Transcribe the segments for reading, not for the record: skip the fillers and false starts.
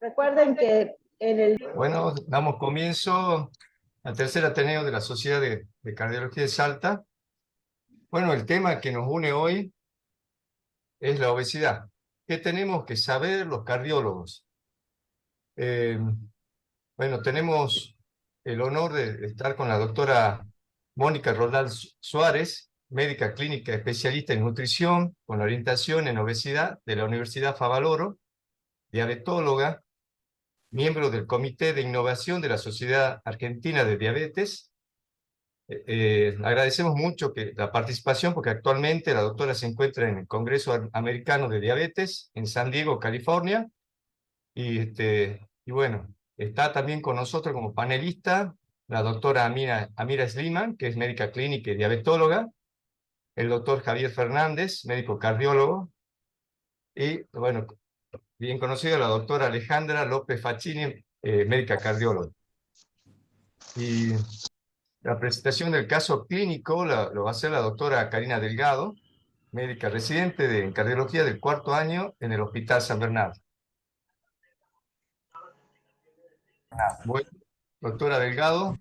Recuerden que en el... Bueno, damos comienzo al tercer Ateneo de la Sociedad de Cardiología de Salta. Bueno, el tema que nos une hoy es la obesidad. ¿Qué tenemos que saber los cardiólogos? Bueno, tenemos el honor de estar con la doctora Mónica Roldán Suárez, médica clínica especialista en nutrición con orientación en obesidad de la Universidad Favaloro, diabetóloga, miembro del Comité de Innovación de la Sociedad Argentina de Diabetes. Agradecemos mucho la participación porque actualmente la doctora se encuentra en el Congreso Americano de Diabetes en San Diego, California. Y bueno, está también con nosotros como panelista la doctora Amira Sliman, que es médica clínica y diabetóloga, el doctor Javier Fernández, médico cardiólogo, y bueno, bien conocida la doctora Alejandra López Faccini, médica cardióloga. Y la presentación del caso clínico lo va a hacer la doctora Karina Delgado, médica residente en cardiología del 4º año en el Hospital San Bernardo. Bueno, doctora Delgado.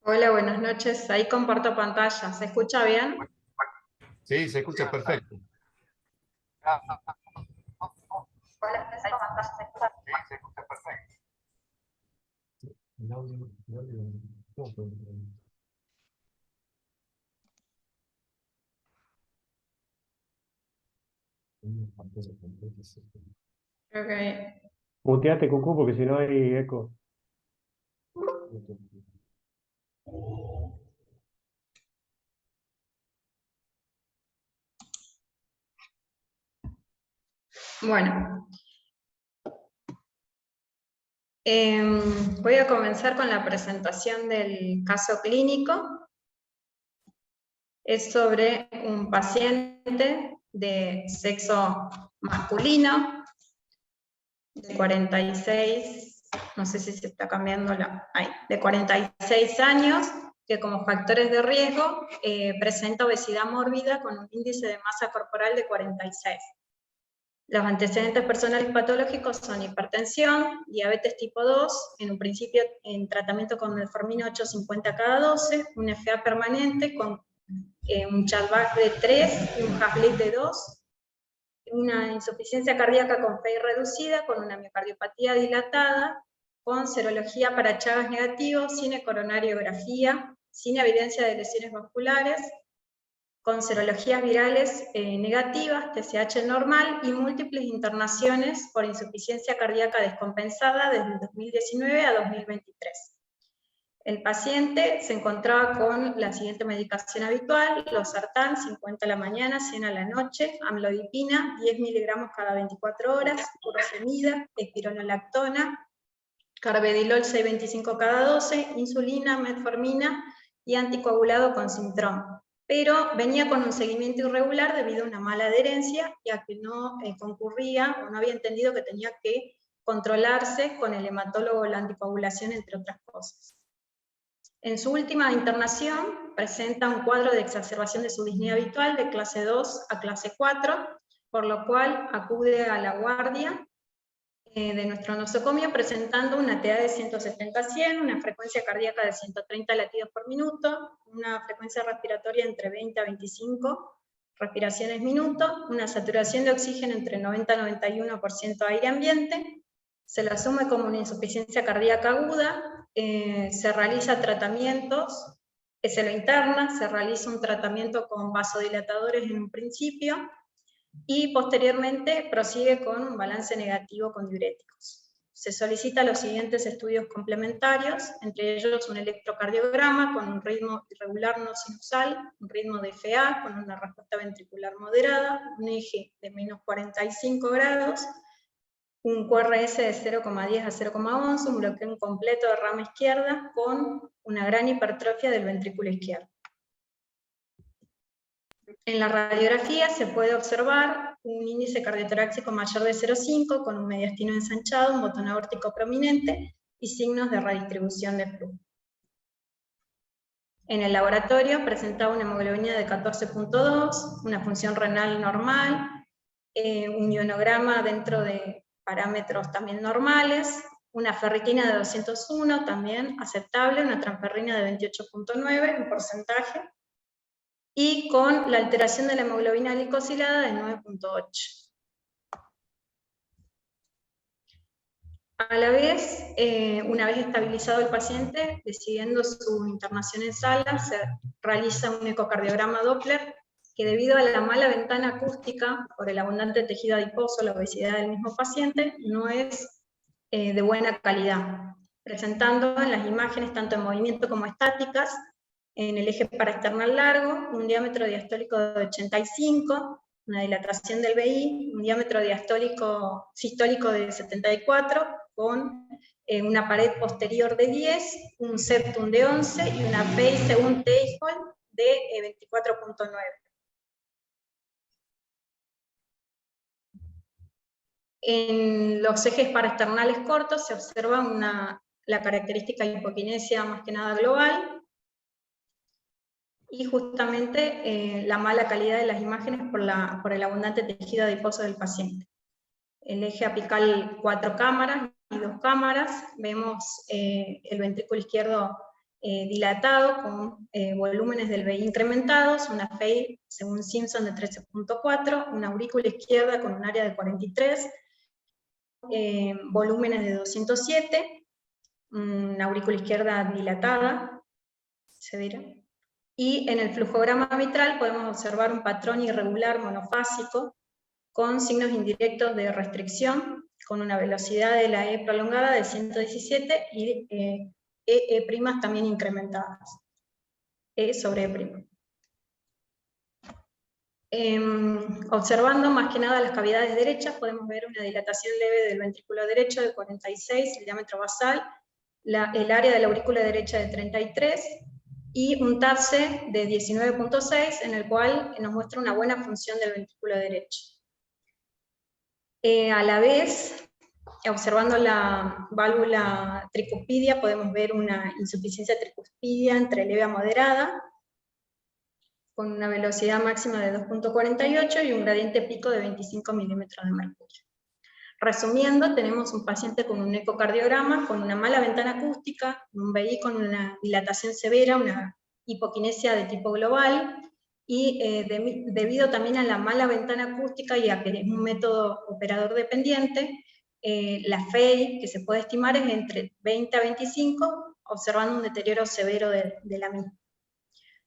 Hola, buenas noches. Ahí comparto pantalla. ¿Se escucha bien? Sí, se escucha perfecto. Hola, ahí pantalla. ¿Se escucha? Sí, se escucha perfecto. Ok. Muteate, Cucú, porque si no hay eco. Bueno. Voy a comenzar con la presentación del caso clínico. Es sobre un paciente de sexo masculino, de 46, no sé si se está cambiando de 46 años, que como factores de riesgo presenta obesidad mórbida con un índice de masa corporal de 46. Los antecedentes personales patológicos son hipertensión, diabetes tipo 2, en un principio en tratamiento con metformina 850 cada 12, una FA permanente con un Chatbach de 3 y un Haslit de 2, una insuficiencia cardíaca con FEI reducida, con una miocardiopatía dilatada, con serología para Chagas negativo, sin coronariografía, sin evidencia de lesiones vasculares, con serologías virales negativas, TSH normal y múltiples internaciones por insuficiencia cardíaca descompensada desde el 2019 a 2023. El paciente se encontraba con la siguiente medicación habitual: losartán, 50 a la mañana, 100 a la noche, amlodipina, 10 miligramos cada 24 horas, furosemida, espironolactona, carvedilol 625 cada 12, insulina, metformina y anticoagulado con Sintrom. Pero venía con un seguimiento irregular debido a una mala adherencia, ya que no concurría o no había entendido que tenía que controlarse con el hematólogo la anticoagulación, entre otras cosas. En su última internación presenta un cuadro de exacerbación de su disnea habitual de clase 2 a clase 4, por lo cual acude a la guardia de nuestro nosocomio presentando una TA de 170-100, una frecuencia cardíaca de 130 latidos por minuto, una frecuencia respiratoria entre 20 a 25 respiraciones minuto, una saturación de oxígeno entre 90 y 91% aire ambiente, se lo asume como una insuficiencia cardíaca aguda, se realiza tratamientos, se lo interna, se realiza un tratamiento con vasodilatadores en un principio, y posteriormente prosigue con un balance negativo con diuréticos. Se solicita los siguientes estudios complementarios, entre ellos un electrocardiograma con un ritmo irregular no sinusal, un ritmo de FA con una respuesta ventricular moderada, un eje de menos 45 grados, un QRS de 0,10 a 0,11, un bloqueo incompleto de rama izquierda con una gran hipertrofia del ventrículo izquierdo. En la radiografía se puede observar un índice cardiotorácico mayor de 0,5 con un mediastino ensanchado, un botón aórtico prominente y signos de redistribución de flujo. En el laboratorio presentaba una hemoglobina de 14,2, una función renal normal, un ionograma dentro de parámetros también normales, una ferritina de 201 también aceptable, una transferrina de 28.9 en porcentaje, y con la alteración de la hemoglobina glicosilada de 9.8. A la vez, una vez estabilizado el paciente, decidiendo su internación en sala, se realiza un ecocardiograma Doppler, que debido a la mala ventana acústica, por el abundante tejido adiposo, la obesidad del mismo paciente, no es de buena calidad, presentando en las imágenes, tanto en movimiento como estáticas, en el eje paraesternal largo, un diámetro diastólico de 85, una dilatación del BI, un diámetro sistólico de 74, con una pared posterior de 10, un septum de 11 y una PEI según Teichhold de 24.9. En los ejes paraesternales cortos se observa la característica hipoquinesia más que nada global, y justamente la mala calidad de las imágenes por el abundante tejido adiposo del paciente. El eje apical 4 cámaras y 2 cámaras, vemos el ventrículo izquierdo dilatado con volúmenes del BI incrementados, una FEI según Simpson de 13.4, una aurícula izquierda con un área de 43, volúmenes de 207, una aurícula izquierda dilatada, se verá. Y en el flujograma mitral podemos observar un patrón irregular monofásico con signos indirectos de restricción, con una velocidad de la E prolongada de 117 y E' también incrementadas. E sobre E'. Observando más que nada las cavidades derechas, podemos ver una dilatación leve del ventrículo derecho de 46, el diámetro basal, el área de la aurícula derecha de 33, y un TAPSE de 19.6, en el cual nos muestra una buena función del ventrículo derecho. A la vez, observando la válvula tricuspidia, podemos ver una insuficiencia tricuspidia entre leve a moderada, con una velocidad máxima de 2.48 y un gradiente pico de 25 milímetros de mercurio. Resumiendo, tenemos un paciente con un ecocardiograma, con una mala ventana acústica, un BI con una dilatación severa, una hipoquinesia de tipo global, y debido también a la mala ventana acústica y a que es un método operador dependiente, la FEI que se puede estimar es entre 20 a 25, observando un deterioro severo de la misma.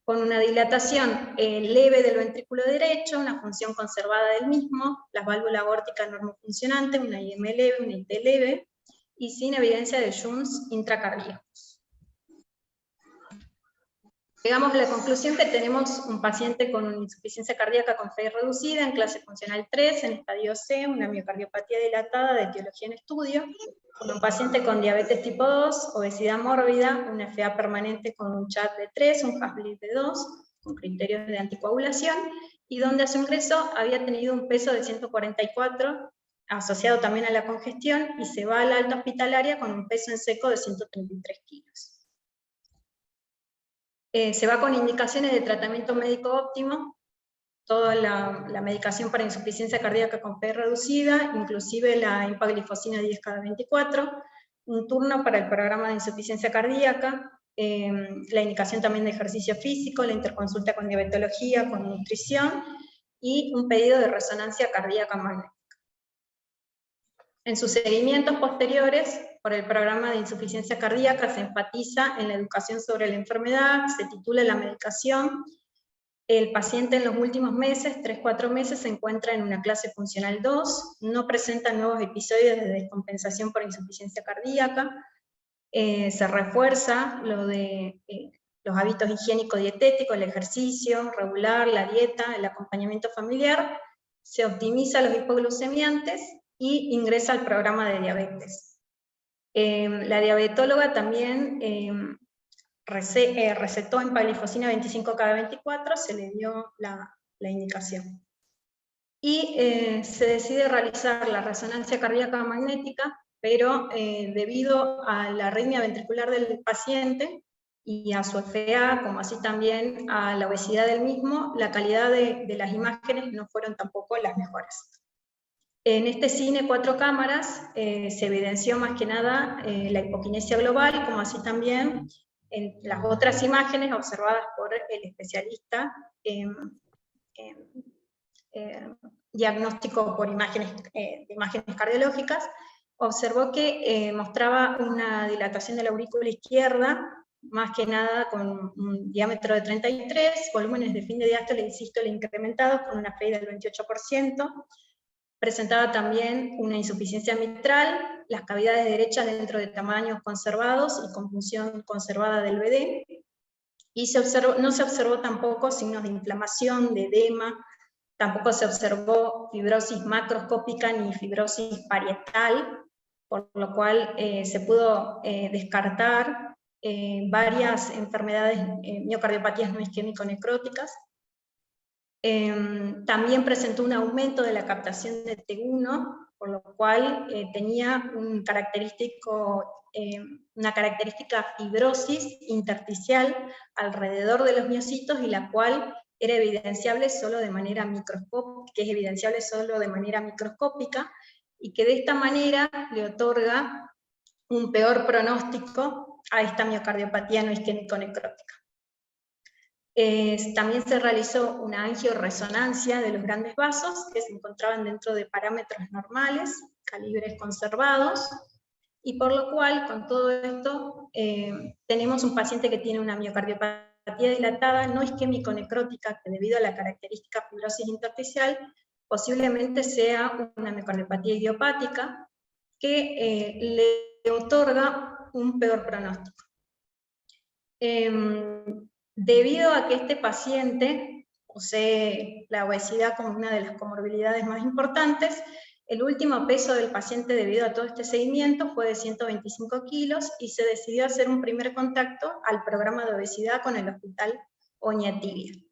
Con una dilatación leve del ventrículo derecho, una función conservada del mismo, las válvulas aórticas normofuncionantes, una IM leve, una IT leve, y sin evidencia de shunts intracardíacos. Llegamos a la conclusión que tenemos un paciente con una insuficiencia cardíaca con FEI reducida en clase funcional 3, en estadio C, una miocardiopatía dilatada de etiología en estudio, con un paciente con diabetes tipo 2, obesidad mórbida, una FA permanente con un CHAD de 3, un HAS-BLID de 2, con criterios de anticoagulación, y donde a su ingreso había tenido un peso de 144, asociado también a la congestión, y se va a la alta hospitalaria con un peso en seco de 133 kilos. Se va con indicaciones de tratamiento médico óptimo, toda la medicación para insuficiencia cardíaca con FEI reducida, inclusive la empaglifosina 10 cada 24, un turno para el programa de insuficiencia cardíaca, la indicación también de ejercicio físico, la interconsulta con diabetología, con nutrición, y un pedido de resonancia cardíaca magnética. En sus seguimientos posteriores, por el programa de insuficiencia cardíaca, se enfatiza en la educación sobre la enfermedad, se titula la medicación. El paciente en los últimos meses, 3-4 meses, se encuentra en una clase funcional 2, no presenta nuevos episodios de descompensación por insuficiencia cardíaca, se refuerza lo de los hábitos higiénico-dietéticos, el ejercicio regular, la dieta, el acompañamiento familiar, se optimiza los hipoglucemiantes y ingresa al programa de diabetes. La diabetóloga también recetó empaglifosina 25 cada 24, se le dio la indicación. Y se decide realizar la resonancia cardíaca magnética, pero debido a la arritmia ventricular del paciente y a su FA, como así también a la obesidad del mismo, la calidad de las imágenes no fueron tampoco las mejores. En este cine 4 cámaras se evidenció más que nada la hipoquinesia global, como así también en las otras imágenes observadas por el especialista en diagnóstico por imágenes, de imágenes cardiológicas, observó que mostraba una dilatación de la aurícula izquierda, más que nada con un diámetro de 33, volúmenes de fin de diástole y sístole incrementados con una FEI del 28%, presentaba también una insuficiencia mitral, las cavidades derechas dentro de tamaños conservados y con función conservada del BD, y no se observó tampoco signos de inflamación, de edema, tampoco se observó fibrosis macroscópica ni fibrosis parietal, por lo cual se pudo descartar varias enfermedades, miocardiopatías no isquémico-necróticas. También presentó un aumento de la captación de T1, por lo cual tenía una característica fibrosis intersticial alrededor de los miocitos, y la cual era evidenciable solo de manera microscópica, y que de esta manera le otorga un peor pronóstico a esta miocardiopatía no isquémico-necrótica. También se realizó una angioresonancia de los grandes vasos, que se encontraban dentro de parámetros normales, calibres conservados, y por lo cual, con todo esto, tenemos un paciente que tiene una miocardiopatía dilatada no isquémico-necrótica, que debido a la característica fibrosis intersticial, posiblemente sea una miocardiopatía idiopática, que le otorga un peor pronóstico. Debido a que este paciente posee la obesidad como una de las comorbilidades más importantes, el último peso del paciente debido a todo este seguimiento fue de 125 kilos, y se decidió hacer un primer contacto al programa de obesidad con el Hospital Oñativi,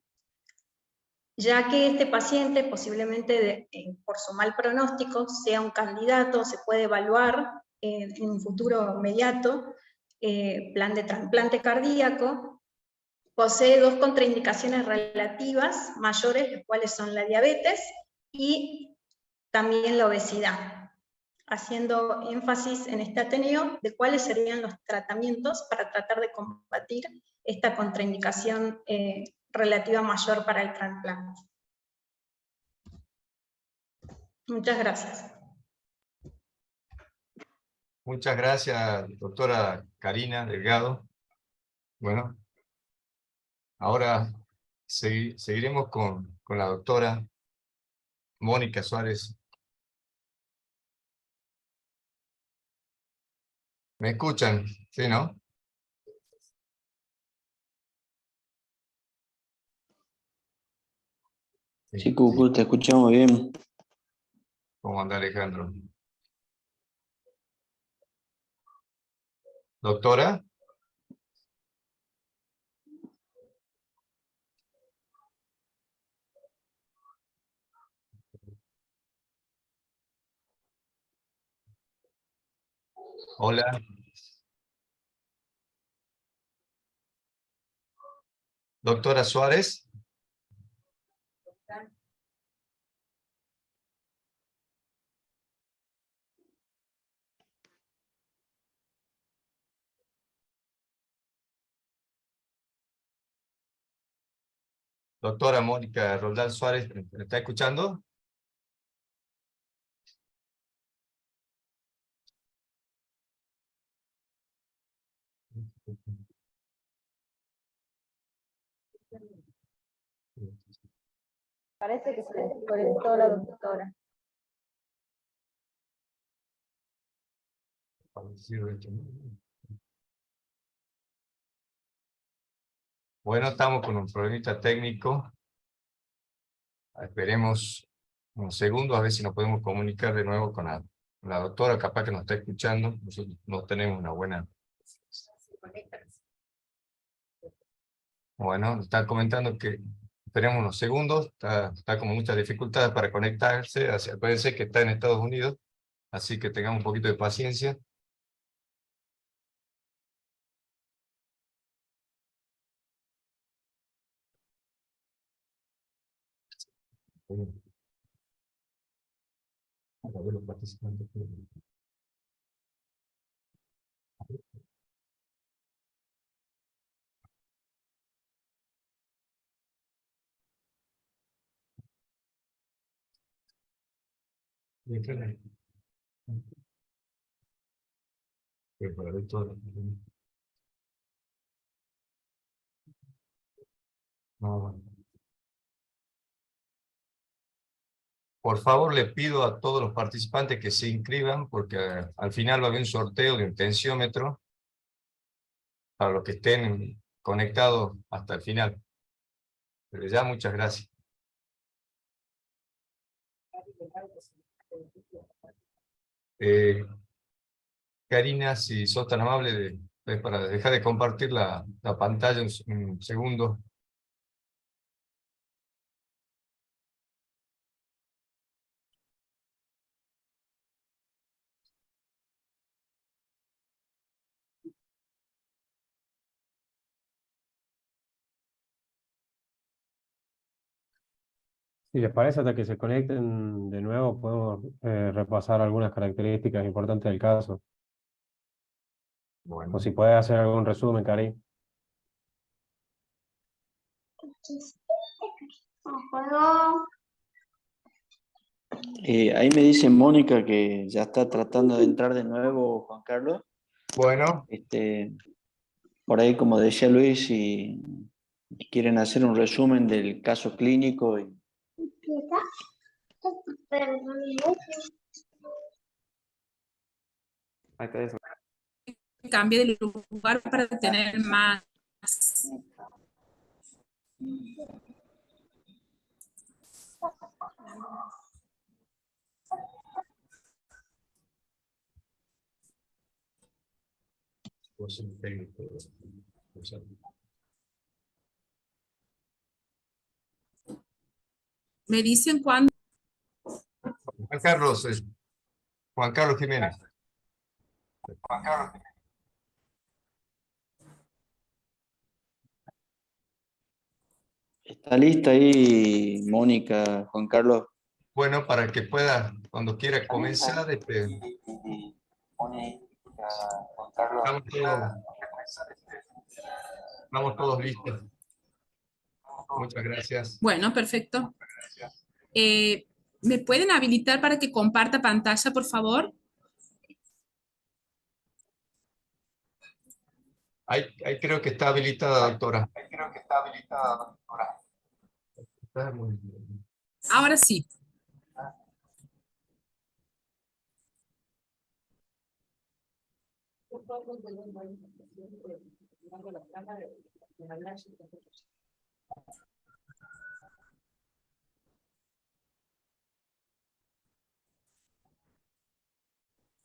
ya que este paciente posiblemente por su mal pronóstico sea un candidato, se puede evaluar en un futuro inmediato, plan de trasplante cardíaco. Posee dos contraindicaciones relativas mayores, las cuales son la diabetes y también la obesidad, haciendo énfasis en este Ateneo de cuáles serían los tratamientos para tratar de combatir esta contraindicación relativa mayor para el trasplante. Muchas gracias. Muchas gracias, doctora Karina Delgado. Bueno, ahora seguiremos con la doctora Mónica Suárez. ¿Me escuchan? ¿Sí, no? Sí, Cucu, te escuchamos bien. ¿Cómo anda, Alejandro? Doctora. Hola. Doctora Suárez. Doctora Mónica Roldán Suárez, ¿me está escuchando? Parece que se desconectó la doctora. Bueno, estamos con un problemita técnico. Esperemos unos segundos a ver si nos podemos comunicar de nuevo con la doctora, capaz que nos está escuchando. Nosotros no tenemos una buena... Bueno, está comentando que esperemos unos segundos, está con muchas dificultades para conectarse, acuérdense que está en Estados Unidos, así que tengamos un poquito de paciencia. A ver los participantes. Para ver todo. No, bueno. Por favor, le pido a todos los participantes que se inscriban, porque al final va a haber un sorteo de un tensiómetro para los que estén conectados hasta el final. Pero ya, muchas gracias. Karina, si sos tan amable, para dejar de compartir la pantalla un segundo. Si les parece, hasta que se conecten de nuevo, podemos repasar algunas características importantes del caso. Bueno, O si puedes hacer algún resumen, Cari. Ahí me dice Mónica que ya está tratando de entrar de nuevo Juan Carlos. bueno, Por ahí, como decía Luis, si quieren hacer un resumen del caso clínico. Ahí está eso. Cambie de lugar para tener más. vos sos un técnico, o sea, Me dicen cuándo. Juan Carlos Jiménez. ¿Está lista ahí, Mónica, Juan Carlos? Bueno, para que pueda, cuando quiera comenzar, estamos todos listos. Muchas gracias. Bueno, perfecto. ¿Me pueden habilitar para que comparta pantalla, por favor? Ahí creo que está habilitada, doctora. Está muy bien. Ahora sí.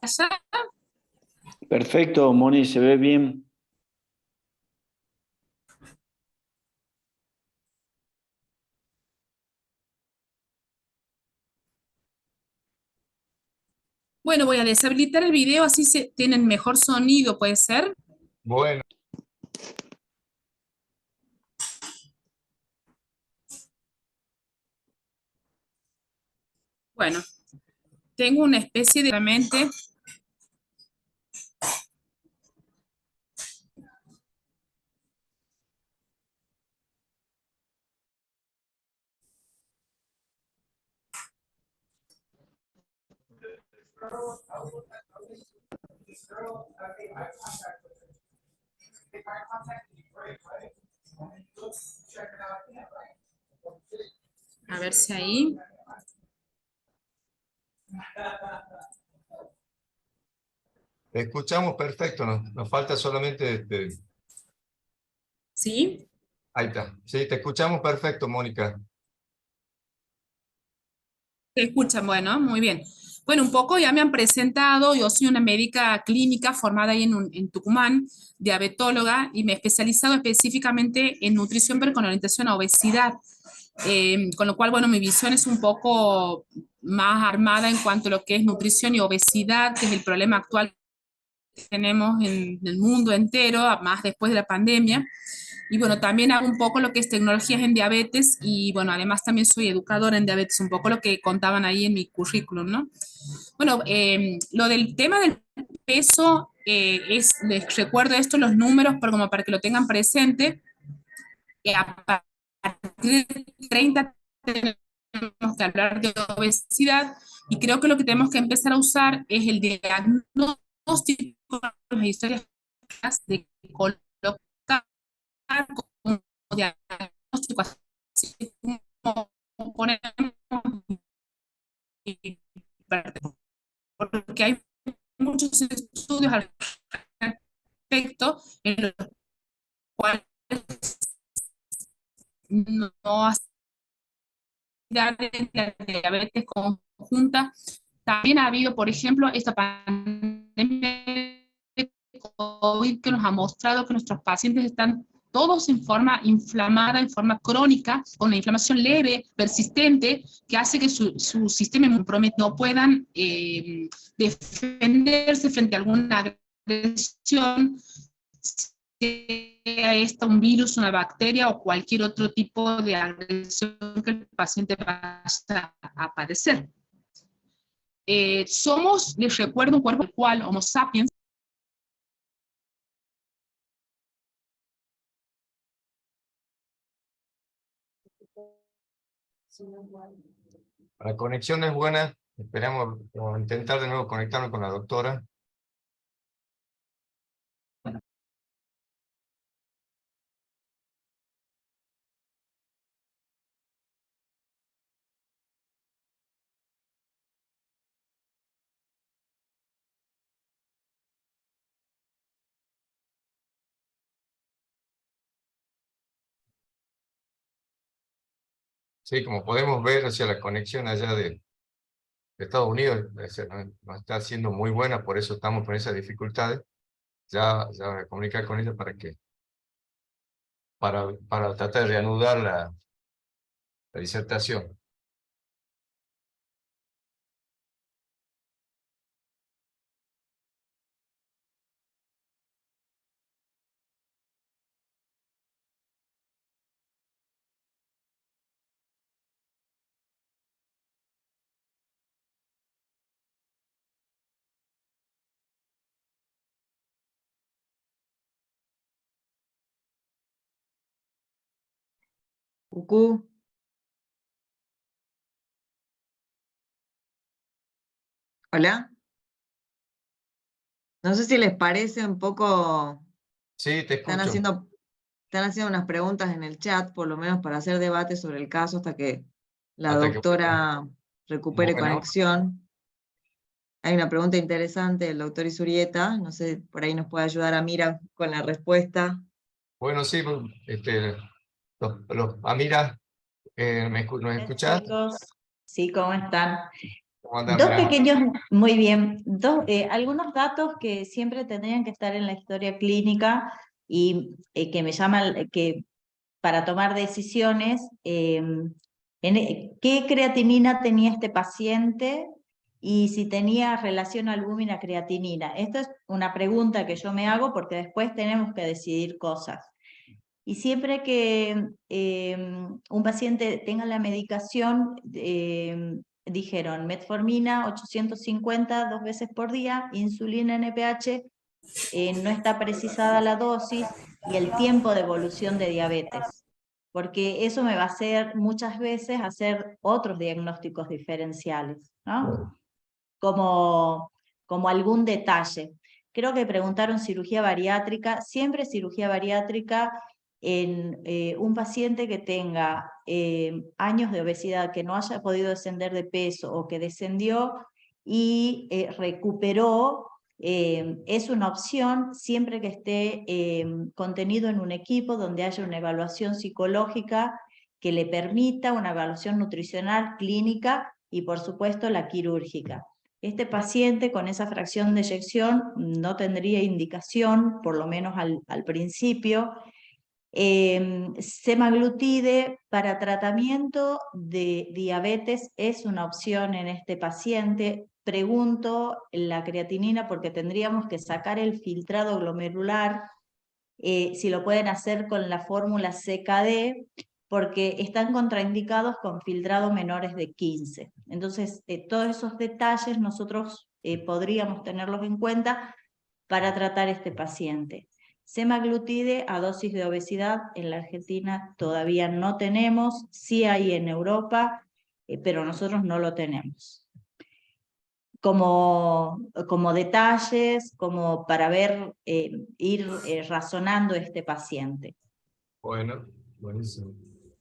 ¿Allá? Perfecto, Moni, se ve bien. Bueno, voy a deshabilitar el video, así tienen mejor sonido, ¿puede ser? Bueno, Bueno, tengo una especie de mente. A ver si ahí. te escuchamos perfecto, nos falta solamente ¿Sí? ahí está. Sí, te escuchamos perfecto, Mónica. ¿Se escuchan? Bueno, muy bien. Bueno, un poco ya me han presentado, yo soy una médica clínica formada ahí en Tucumán, diabetóloga, y me he especializado específicamente en nutrición, pero con orientación a obesidad. Con lo cual, bueno, mi visión es un poco más armada en cuanto a lo que es nutrición y obesidad, que es el problema actual que tenemos en el mundo entero, más después de la pandemia. Y bueno, también hago un poco lo que es tecnologías en diabetes y bueno, además también soy educadora en diabetes, un poco lo que contaban ahí en mi currículum, ¿no? Bueno, lo del tema del peso, les recuerdo esto, los números, pero como para que lo tengan presente, a partir de 30 tenemos que hablar de obesidad y creo que lo que tenemos que empezar a usar es el diagnóstico, las historias de colocar como diagnóstico, así como ponemos, porque hay muchos estudios al respecto en los cuales no la diabetes conjunta. También ha habido, por ejemplo, esta pandemia de COVID que nos ha mostrado que nuestros pacientes están todos en forma inflamada, en forma crónica, con una inflamación leve, persistente, que hace que su sistema inmunológico no puedan defenderse frente a alguna agresión, sea esta un virus, una bacteria o cualquier otro tipo de agresión que el paciente vaya a padecer. Somos, les recuerdo, un cuerpo al cual Homo sapiens La conexión es buena, esperamos intentar de nuevo conectarnos con la doctora. Sí, como podemos ver, o sea, la conexión allá de Estados Unidos no está siendo muy buena, por eso estamos con esas dificultades. Ya voy a comunicar con ella para tratar de reanudar la disertación. Cucú. Hola. No sé si les parece un poco, Sí, te están escucho. haciendo unas preguntas en el chat, por lo menos para hacer debate sobre el caso hasta que la Hasta que doctora recupere bueno, conexión. Hay una pregunta interesante del doctor Isurieta, no sé, por ahí nos puede ayudar a Mira con la respuesta. bueno, sí, Amira, ¿nos Hola, escuchás? chicos, sí, ¿cómo están? ¿Cómo andás, Dos Amira? pequeños, muy bien, algunos datos que siempre tendrían que estar en la historia clínica y que me llaman, que para tomar decisiones, ¿qué creatinina tenía este paciente? Y si tenía relación albúmina-creatinina. Esta es una pregunta que yo me hago porque después tenemos que decidir cosas. Y siempre que un paciente tenga la medicación, dijeron metformina 850 2 veces por día, insulina NPH, no está precisada la dosis y el tiempo de evolución de diabetes. Porque eso me va a hacer muchas veces hacer otros diagnósticos diferenciales, ¿no? Como algún detalle. Creo que preguntaron cirugía bariátrica, siempre cirugía bariátrica en un paciente que tenga años de obesidad, que no haya podido descender de peso o que descendió y recuperó, es una opción siempre que esté contenido en un equipo donde haya una evaluación psicológica que le permita una evaluación nutricional, clínica y por supuesto la quirúrgica. Este paciente con esa fracción de eyección no tendría indicación, por lo menos al principio. Semaglutide para tratamiento de diabetes es una opción en este paciente. Pregunto la creatinina porque tendríamos que sacar el filtrado glomerular si lo pueden hacer con la fórmula CKD, porque están contraindicados con filtrado menores de 15. Entonces, todos esos detalles nosotros podríamos tenerlos en cuenta para tratar este paciente. Semaglutide a dosis de obesidad en la Argentina todavía no tenemos, sí hay en Europa, pero nosotros no lo tenemos. Como detalles, como para ver, ir razonando este paciente. Bueno, buenísimo.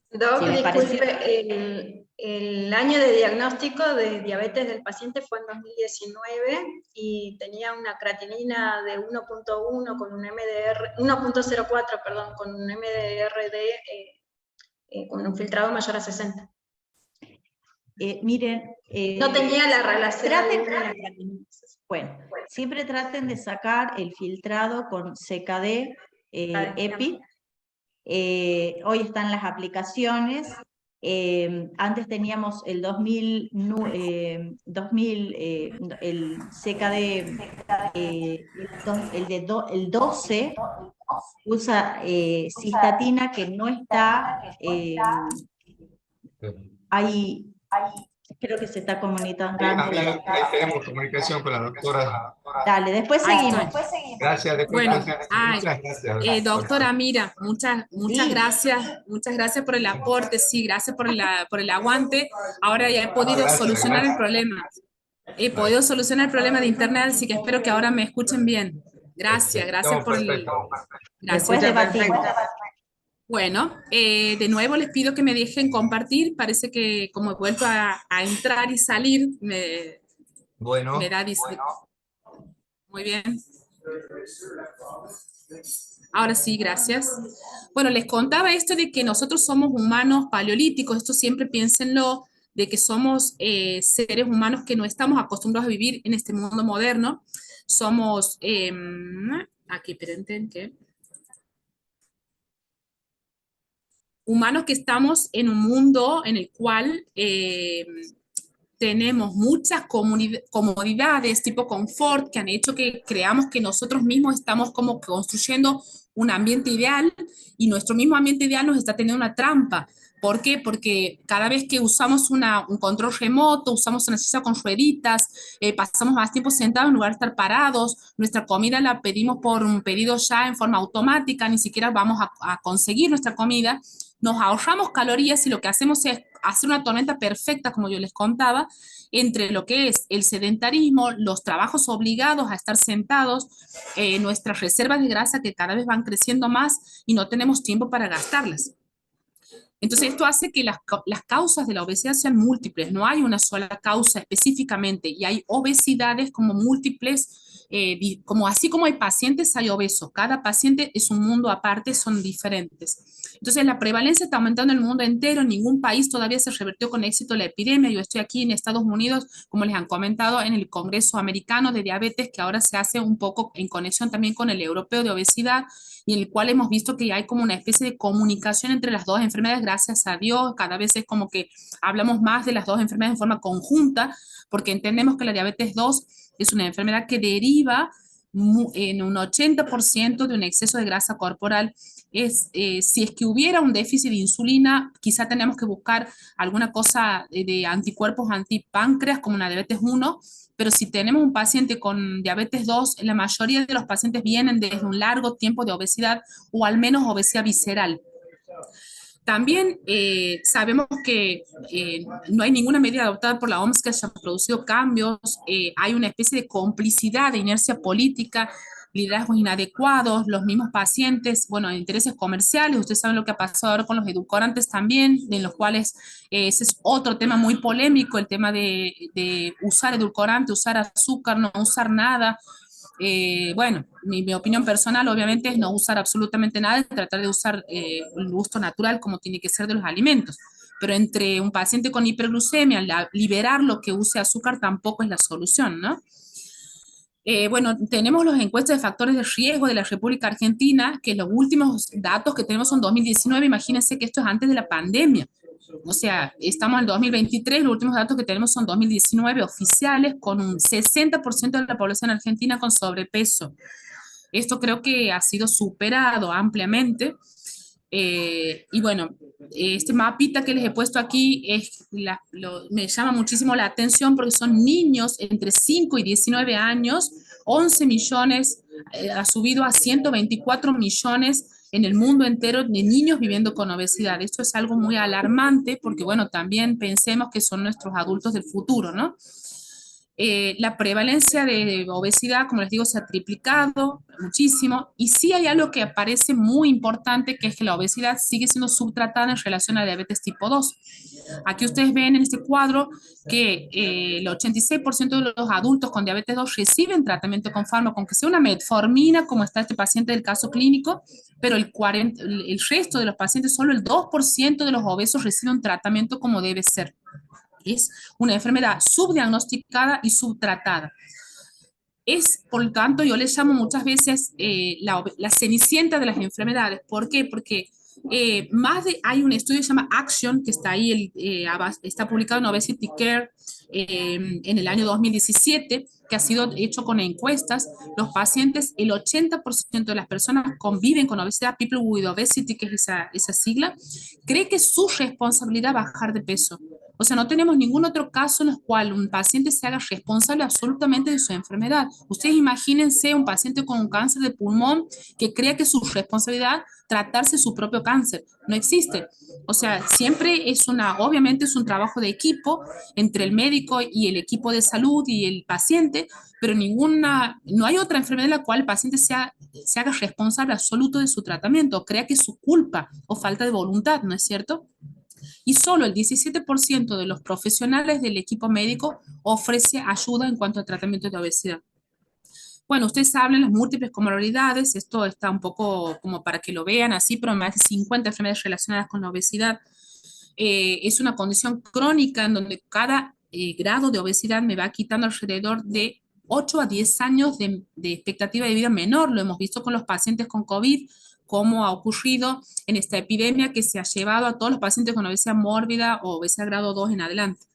Doc, Si les disculpe, el año de diagnóstico de diabetes del paciente fue en 2019 y tenía una creatinina de 1.1 con un MDR, 1.04, perdón, con un MDRD con un filtrado mayor a 60. Miren, No tenía la relación. Bueno, siempre traten de sacar el filtrado con CKD, EPI. Hoy están las aplicaciones. Antes teníamos el el CKD, el 12, usa cistatina que no está ahí. Creo que se está comunicando. Ahí tenemos comunicación con la doctora. Dale, después seguimos. Gracias. Bueno, Muchas gracias. doctora Mira, muchas gracias por el aporte, sí, gracias por el aguante. Ahora ya he podido solucionar el problema. He podido solucionar el problema de internet, así que espero que ahora me escuchen bien. Gracias por el... Después Gracias. debatimos. Bueno, de nuevo les pido que me dejen compartir. Parece que como he vuelto a entrar y salir, me da Muy bien. Ahora sí, gracias. Bueno, les contaba esto de que nosotros somos humanos paleolíticos, esto siempre piénsenlo, de que somos seres humanos que no estamos acostumbrados a vivir en este mundo moderno. Somos, aquí, esperen, ¿qué? Humanos que estamos en un mundo en el cual tenemos muchas comodidades tipo confort que han hecho que creamos que nosotros mismos estamos como construyendo un ambiente ideal y nuestro mismo ambiente ideal nos está teniendo una trampa. ¿Por qué? Porque cada vez que usamos un control remoto, usamos una silla con rueditas, pasamos más tiempo sentados en lugar de estar parados, nuestra comida la pedimos por un pedido ya en forma automática, ni siquiera vamos a conseguir nuestra comida, nos ahorramos calorías y lo que hacemos es hacer una tormenta perfecta, como yo les contaba, entre lo que es el sedentarismo, los trabajos obligados a estar sentados, nuestras reservas de grasa que cada vez van creciendo más y no tenemos tiempo para gastarlas. Entonces esto hace que las causas de la obesidad sean múltiples, no hay una sola causa específicamente y hay obesidades como múltiples, así como hay pacientes hay obesos, cada paciente es un mundo aparte, son diferentes. Entonces la prevalencia está aumentando en el mundo entero, en ningún país todavía se revertió con éxito la epidemia. Yo estoy aquí en Estados Unidos, como les han comentado, en el Congreso Americano de Diabetes, que ahora se hace un poco en conexión también con el Europeo de Obesidad, y en el cual hemos visto que hay como una especie de comunicación entre las dos enfermedades, gracias a Dios, cada vez es como que hablamos más de las dos enfermedades en forma conjunta, porque entendemos que la diabetes 2 es una enfermedad que deriva en un 80% de un exceso de grasa corporal. Si es que hubiera un déficit de insulina, quizá tenemos que buscar alguna cosa de anticuerpos antipáncreas como una diabetes 1, pero si tenemos un paciente con diabetes 2, la mayoría de los pacientes vienen desde un largo tiempo de obesidad o al menos obesidad visceral. También sabemos que no hay ninguna medida adoptada por la OMS que haya producido cambios, hay una especie de complicidad, de inercia política, liderazgos inadecuados, los mismos pacientes, bueno, intereses comerciales, ustedes saben lo que ha pasado ahora con los edulcorantes también, en los cuales ese es otro tema muy polémico, el tema de usar edulcorante, usar azúcar, no usar nada. Bueno, mi opinión personal obviamente es no usar absolutamente nada, tratar de usar el gusto natural como tiene que ser de los alimentos, pero entre un paciente con hiperglucemia, liberar lo que use azúcar tampoco es la solución, ¿no? Bueno, tenemos las encuestas de factores de riesgo de la República Argentina, que los últimos datos que tenemos son 2019, imagínense que esto es antes de la pandemia. O sea, estamos en el 2023, los últimos datos que tenemos son 2019 oficiales, con un 60% de la población argentina con sobrepeso. Esto creo que ha sido superado ampliamente. Y bueno, este mapita que les he puesto aquí me llama muchísimo la atención porque son niños entre 5 y 19 años, 11 millones, ha subido a 124 millones en el mundo entero de niños viviendo con obesidad. Esto es algo muy alarmante porque, bueno, también pensemos que son nuestros adultos del futuro, ¿no? La prevalencia de obesidad, como les digo, se ha triplicado muchísimo, y sí hay algo que parece muy importante, que es que la obesidad sigue siendo subtratada en relación a diabetes tipo 2. Aquí ustedes ven en este cuadro que el 86% de los adultos con diabetes 2 reciben tratamiento con fármaco, aunque sea una metformina, como está este paciente del caso clínico, pero el resto de los pacientes, solo el 2% de los obesos reciben un tratamiento como debe ser. Es una enfermedad subdiagnosticada y subtratada. Es, por lo tanto, yo le llamo muchas veces la cenicienta de las enfermedades. ¿Por qué? Porque hay un estudio que se llama Action, que está ahí, está publicado en Obesity Care en el año 2017, que ha sido hecho con encuestas. Los pacientes, el 80% de las personas conviven con obesidad, People with Obesity, que es esa sigla, cree que es su responsabilidad bajar de peso. O sea, no tenemos ningún otro caso en el cual un paciente se haga responsable absolutamente de su enfermedad. Ustedes imagínense un paciente con un cáncer de pulmón que crea que es su responsabilidad tratarse su propio cáncer. No existe. O sea, siempre obviamente es un trabajo de equipo entre el médico y el equipo de salud y el paciente, pero no hay otra enfermedad en la cual el paciente se haga responsable absoluto de su tratamiento, o crea que es su culpa o falta de voluntad, ¿no es cierto? Y solo el 17% de los profesionales del equipo médico ofrece ayuda en cuanto al tratamiento de obesidad. Bueno, ustedes hablan las múltiples comorbilidades, esto está un poco como para que lo vean así, pero más de 50 enfermedades relacionadas con la obesidad. Es una condición crónica en donde cada grado de obesidad me va quitando alrededor de 8 a 10 años de expectativa de vida menor. Lo hemos visto con los pacientes con COVID, cómo ha ocurrido en esta epidemia que se ha llevado a todos los pacientes con obesidad mórbida o obesidad grado 2 en adelante.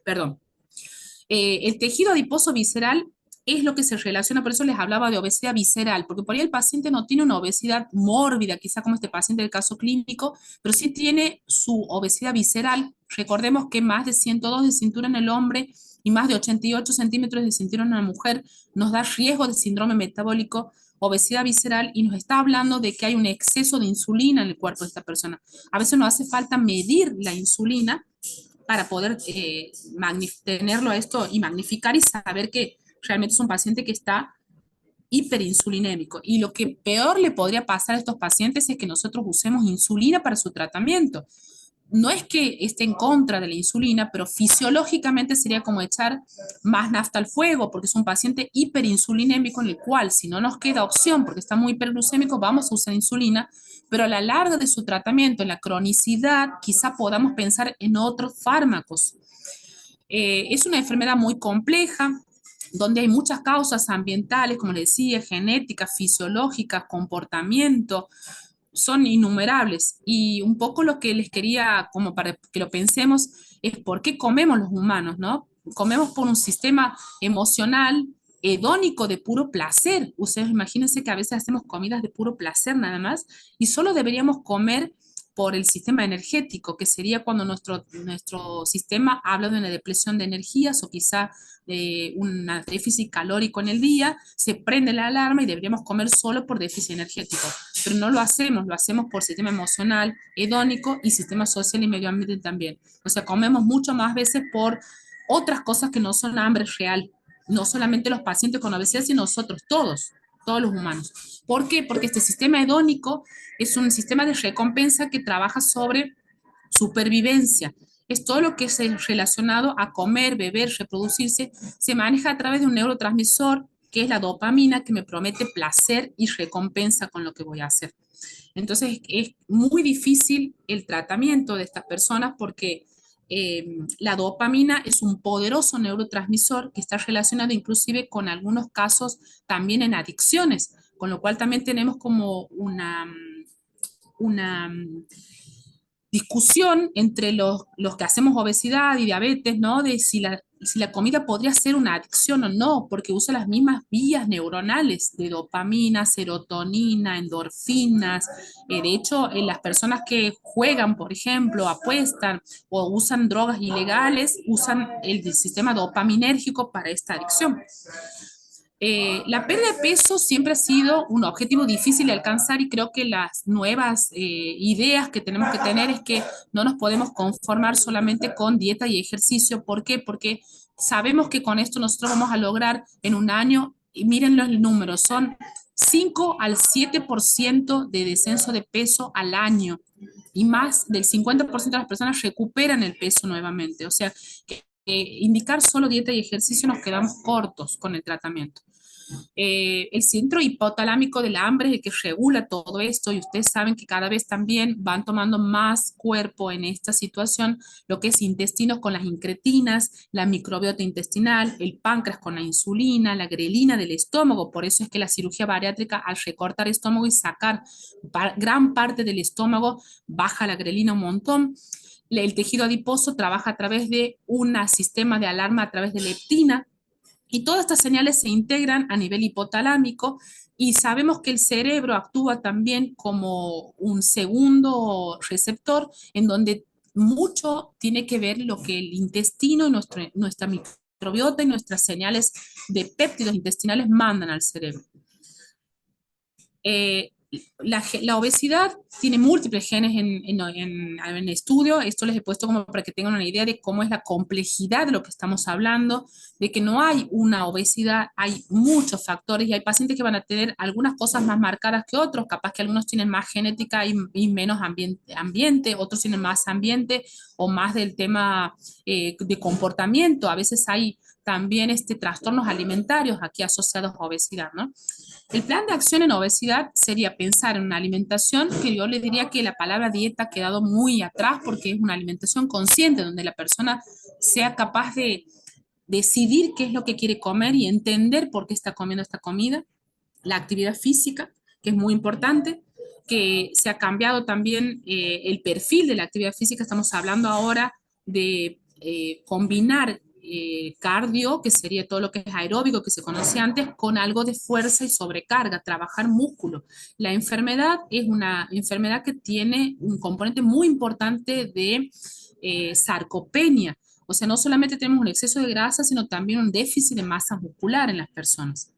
Perdón. El tejido adiposo visceral es lo que se relaciona, por eso les hablaba de obesidad visceral, porque por ahí el paciente no tiene una obesidad mórbida, quizá como este paciente del caso clínico, pero sí tiene su obesidad visceral. Recordemos que más de 102 de cintura en el hombre y más de 88 centímetros de cintura en la mujer nos da riesgo de síndrome metabólico, obesidad visceral, y nos está hablando de que hay un exceso de insulina en el cuerpo de esta persona. A veces nos hace falta medir la insulina para poder tenerlo a esto y magnificar y saber que realmente es un paciente que está hiperinsulinémico. Y lo que peor le podría pasar a estos pacientes es que nosotros usemos insulina para su tratamiento. No es que esté en contra de la insulina, pero fisiológicamente sería como echar más nafta al fuego, porque es un paciente hiperinsulinémico en el cual, si no nos queda opción, porque está muy hiperglucémico, vamos a usar insulina, pero a la larga de su tratamiento, en la cronicidad, quizá podamos pensar en otros fármacos. Es una enfermedad muy compleja, donde hay muchas causas ambientales, como les decía, genéticas, fisiológicas, comportamiento, son innumerables. Y un poco lo que les quería, como para que lo pensemos, es por qué comemos los humanos, ¿no? Comemos por un sistema emocional, hedónico, de puro placer. Ustedes imagínense que a veces hacemos comidas de puro placer nada más, y solo deberíamos comer por el sistema energético, que sería cuando nuestro sistema habla de una depleción de energías o quizá de un déficit calórico en el día, se prende la alarma y deberíamos comer solo por déficit energético, pero no lo hacemos por sistema emocional, hedónico y sistema social y medio ambiente también. O sea, comemos mucho más veces por otras cosas que no son hambre real, no solamente los pacientes con obesidad, sino nosotros todos los humanos. ¿Por qué? Porque este sistema hedónico es un sistema de recompensa que trabaja sobre supervivencia. Es todo lo que es relacionado a comer, beber, reproducirse, se maneja a través de un neurotransmisor que es la dopamina, que me promete placer y recompensa con lo que voy a hacer. Entonces es muy difícil el tratamiento de estas personas porque la dopamina es un poderoso neurotransmisor que está relacionado inclusive con algunos casos también en adicciones, con lo cual también tenemos como una discusión entre los que hacemos obesidad y diabetes, ¿no? De si si la comida podría ser una adicción o no, porque usa las mismas vías neuronales de dopamina, serotonina, endorfinas. De hecho, las personas que juegan, por ejemplo, apuestan o usan drogas ilegales, usan el sistema dopaminérgico para esta adicción. La pérdida de peso siempre ha sido un objetivo difícil de alcanzar y creo que las nuevas ideas que tenemos que tener es que no nos podemos conformar solamente con dieta y ejercicio. ¿Por qué? Porque sabemos que con esto nosotros vamos a lograr en un año, y miren los números, son 5 al 7% de descenso de peso al año y más del 50% de las personas recuperan el peso nuevamente. O sea, que indicar solo dieta y ejercicio nos quedamos cortos con el tratamiento. El centro hipotalámico del hambre es el que regula todo esto y ustedes saben que cada vez también van tomando más cuerpo en esta situación, lo que es intestinos con las incretinas, la microbiota intestinal, el páncreas con la insulina, la grelina del estómago. Por eso es que la cirugía bariátrica, al recortar estómago y sacar gran parte del estómago, baja la grelina un montón. El tejido adiposo trabaja a través de un sistema de alarma a través de leptina, y todas estas señales se integran a nivel hipotalámico y sabemos que el cerebro actúa también como un segundo receptor en donde mucho tiene que ver lo que el intestino y nuestra microbiota y nuestras señales de péptidos intestinales mandan al cerebro. La obesidad tiene múltiples genes en estudio. Esto les he puesto como para que tengan una idea de cómo es la complejidad de lo que estamos hablando, de que no hay una obesidad, hay muchos factores y hay pacientes que van a tener algunas cosas más marcadas que otros, capaz que algunos tienen más genética y menos ambiente, otros tienen más ambiente o más del tema de comportamiento. A veces hay también trastornos alimentarios aquí asociados a obesidad, ¿no? El plan de acción en obesidad sería pensar en una alimentación que yo le diría que la palabra dieta ha quedado muy atrás porque es una alimentación consciente donde la persona sea capaz de decidir qué es lo que quiere comer y entender por qué está comiendo esta comida. La actividad física, que es muy importante, que se ha cambiado también el perfil de la actividad física. Estamos hablando ahora de combinar cardio, que sería todo lo que es aeróbico que se conocía antes, con algo de fuerza y sobrecarga, trabajar músculo. La enfermedad es una enfermedad que tiene un componente muy importante de sarcopenia. O sea, no solamente tenemos un exceso de grasa, sino también un déficit de masa muscular en las personas.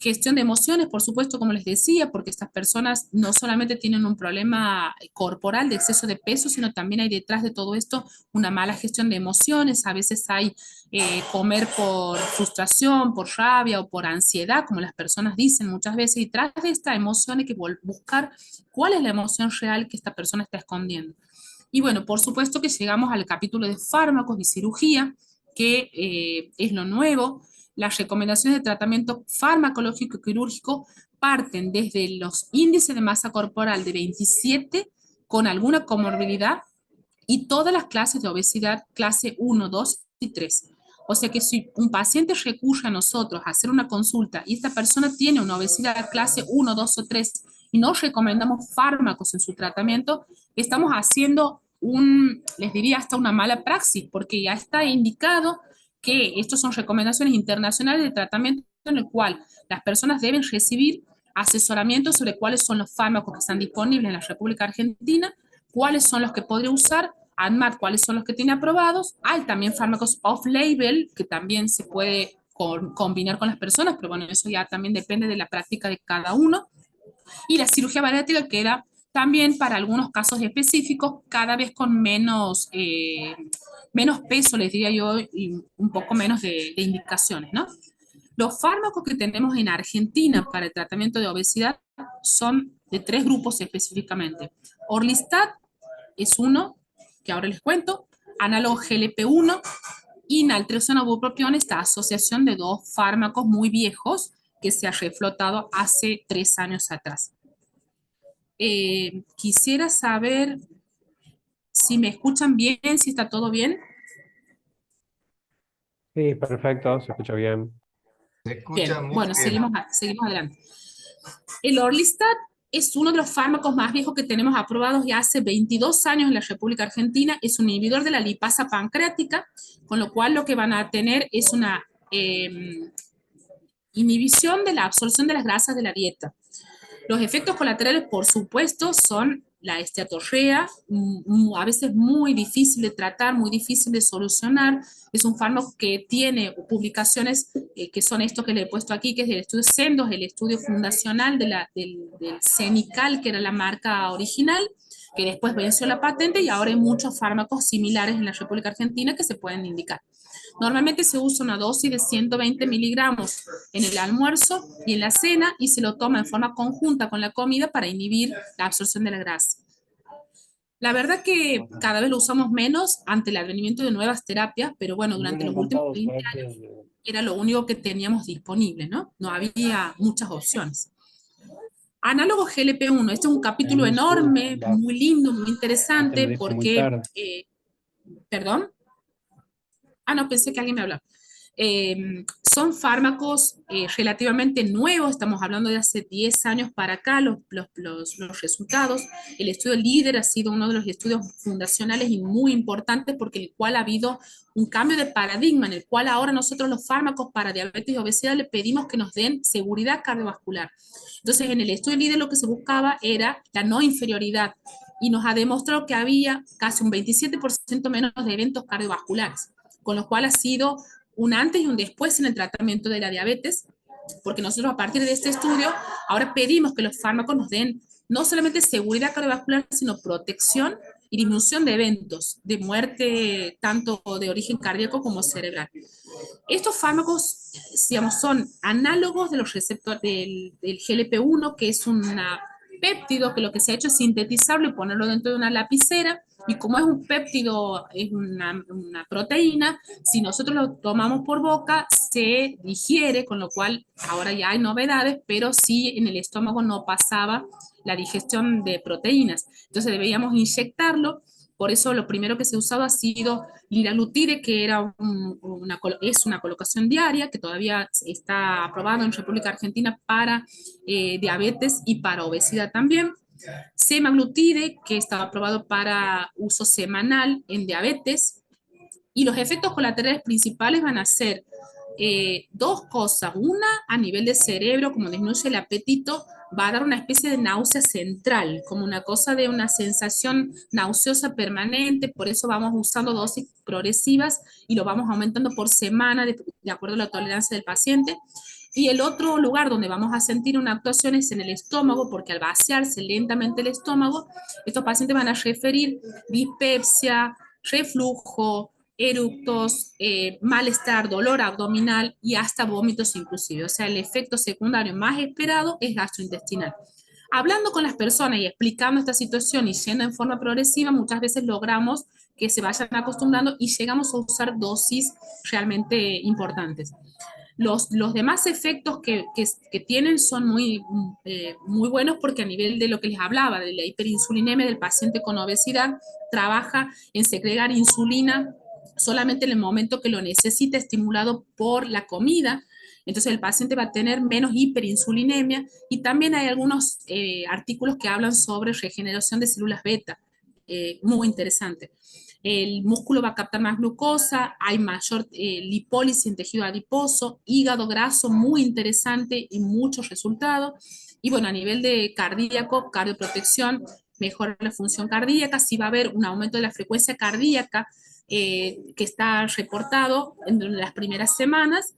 Gestión de emociones, por supuesto, como les decía, porque estas personas no solamente tienen un problema corporal de exceso de peso, sino también hay detrás de todo esto una mala gestión de emociones. A veces hay comer por frustración, por rabia o por ansiedad, como las personas dicen muchas veces, y tras de esta emoción hay que buscar cuál es la emoción real que esta persona está escondiendo. Y bueno, por supuesto que llegamos al capítulo de fármacos y cirugía, que es lo nuevo. Las recomendaciones de tratamiento farmacológico y quirúrgico parten desde los índices de masa corporal de 27 con alguna comorbilidad y todas las clases de obesidad, clase 1, 2 y 3. O sea que si un paciente recurre a nosotros a hacer una consulta y esta persona tiene una obesidad clase 1, 2 o 3 y no recomendamos fármacos en su tratamiento, estamos haciendo les diría hasta una mala praxis, porque ya está indicado que estas son recomendaciones internacionales de tratamiento en el cual las personas deben recibir asesoramiento sobre cuáles son los fármacos que están disponibles en la República Argentina, cuáles son los que podría usar, ANMAT, cuáles son los que tiene aprobados. Hay también fármacos off-label que también se puede combinar con las personas, pero bueno, eso ya también depende de la práctica de cada uno. Y la cirugía bariátrica queda también para algunos casos específicos, cada vez con menos peso, les diría yo, y un poco menos de indicaciones, ¿no? Los fármacos que tenemos en Argentina para el tratamiento de obesidad son de 3 grupos específicamente. Orlistat es uno, que ahora les cuento, análogo GLP-1 y naltrexona bupropión, esta asociación de 2 fármacos muy viejos que se ha reflotado hace 3 años atrás. Quisiera saber si me escuchan bien, si está todo bien. Sí, perfecto, se escucha bien. Se escucha Bien, muy bueno, bien. seguimos adelante. El Orlistat es uno de los fármacos más viejos que tenemos aprobados ya hace 22 años en la República Argentina. Es un inhibidor de la lipasa pancreática, con lo cual lo que van a tener es una inhibición de la absorción de las grasas de la dieta. Los efectos colaterales, por supuesto, son la esteatorrea, a veces muy difícil de tratar, muy difícil de solucionar. Es un fármaco que tiene publicaciones que son estos que le he puesto aquí, que es el estudio Sendos, el estudio fundacional del Cenical, que era la marca original, que después venció la patente, y ahora hay muchos fármacos similares en la República Argentina que se pueden indicar. Normalmente se usa una dosis de 120 miligramos en el almuerzo y en la cena, y se lo toma en forma conjunta con la comida para inhibir la absorción de la grasa. La verdad que cada vez lo usamos menos ante el advenimiento de nuevas terapias, pero bueno, durante los últimos 20 años era lo único que teníamos disponible, ¿no? No había muchas opciones. Análogo GLP-1, este es un capítulo enorme, muy lindo, muy interesante, porque... ¿Perdón? Ah, no, pensé que alguien me hablaba. Son fármacos relativamente nuevos, estamos hablando de hace 10 años para acá, los resultados. El estudio LEADER ha sido uno de los estudios fundacionales y muy importantes, porque en el cual ha habido un cambio de paradigma, en el cual ahora nosotros los fármacos para diabetes y obesidad le pedimos que nos den seguridad cardiovascular. Entonces, en el estudio LEADER lo que se buscaba era la no inferioridad, y nos ha demostrado que había casi un 27% menos de eventos cardiovasculares, con lo cual ha sido un antes y un después en el tratamiento de la diabetes, porque nosotros a partir de este estudio ahora pedimos que los fármacos nos den no solamente seguridad cardiovascular, sino protección y disminución de eventos de muerte, tanto de origen cardíaco como cerebral. Estos fármacos, digamos, son análogos de los receptores del GLP-1, que es un péptido que lo que se ha hecho es sintetizarlo y ponerlo dentro de una lapicera, y como es un péptido, es una proteína, si nosotros lo tomamos por boca, se digiere, con lo cual ahora ya hay novedades, pero sí en el estómago no pasaba la digestión de proteínas. Entonces debíamos inyectarlo. Por eso lo primero que se ha usado ha sido liraglutide, que era es una colocación diaria, que todavía está aprobado en República Argentina para diabetes y para obesidad también. Semaglutide, que está aprobado para uso semanal en diabetes. Y los efectos colaterales principales van a ser dos cosas. Una, a nivel de cerebro, como disminuye el apetito, va a dar una especie de náusea central, como una cosa de una sensación nauseosa permanente. Por eso vamos usando dosis progresivas y lo vamos aumentando por semana de acuerdo a la tolerancia del paciente. Y el otro lugar donde vamos a sentir una actuación es en el estómago, porque al vaciarse lentamente el estómago, estos pacientes van a referir dispepsia, reflujo, eructos, malestar, dolor abdominal y hasta vómitos inclusive. O sea, el efecto secundario más esperado es gastrointestinal. Hablando con las personas y explicando esta situación y yendo en forma progresiva, muchas veces logramos que se vayan acostumbrando y llegamos a usar dosis realmente importantes. Los demás efectos que tienen son muy buenos, porque a nivel de lo que les hablaba, de la hiperinsulinemia del paciente con obesidad, trabaja en segregar insulina solamente en el momento que lo necesita, estimulado por la comida. Entonces el paciente va a tener menos hiperinsulinemia, y también hay algunos artículos que hablan sobre regeneración de células beta, muy interesante. El músculo va a captar más glucosa, hay mayor lipólisis en tejido adiposo, hígado graso, muy interesante y muchos resultados. Y bueno, a nivel de cardíaco, cardioprotección, mejora la función cardíaca, sí va a haber un aumento de la frecuencia cardíaca que está reportado en las primeras semanas,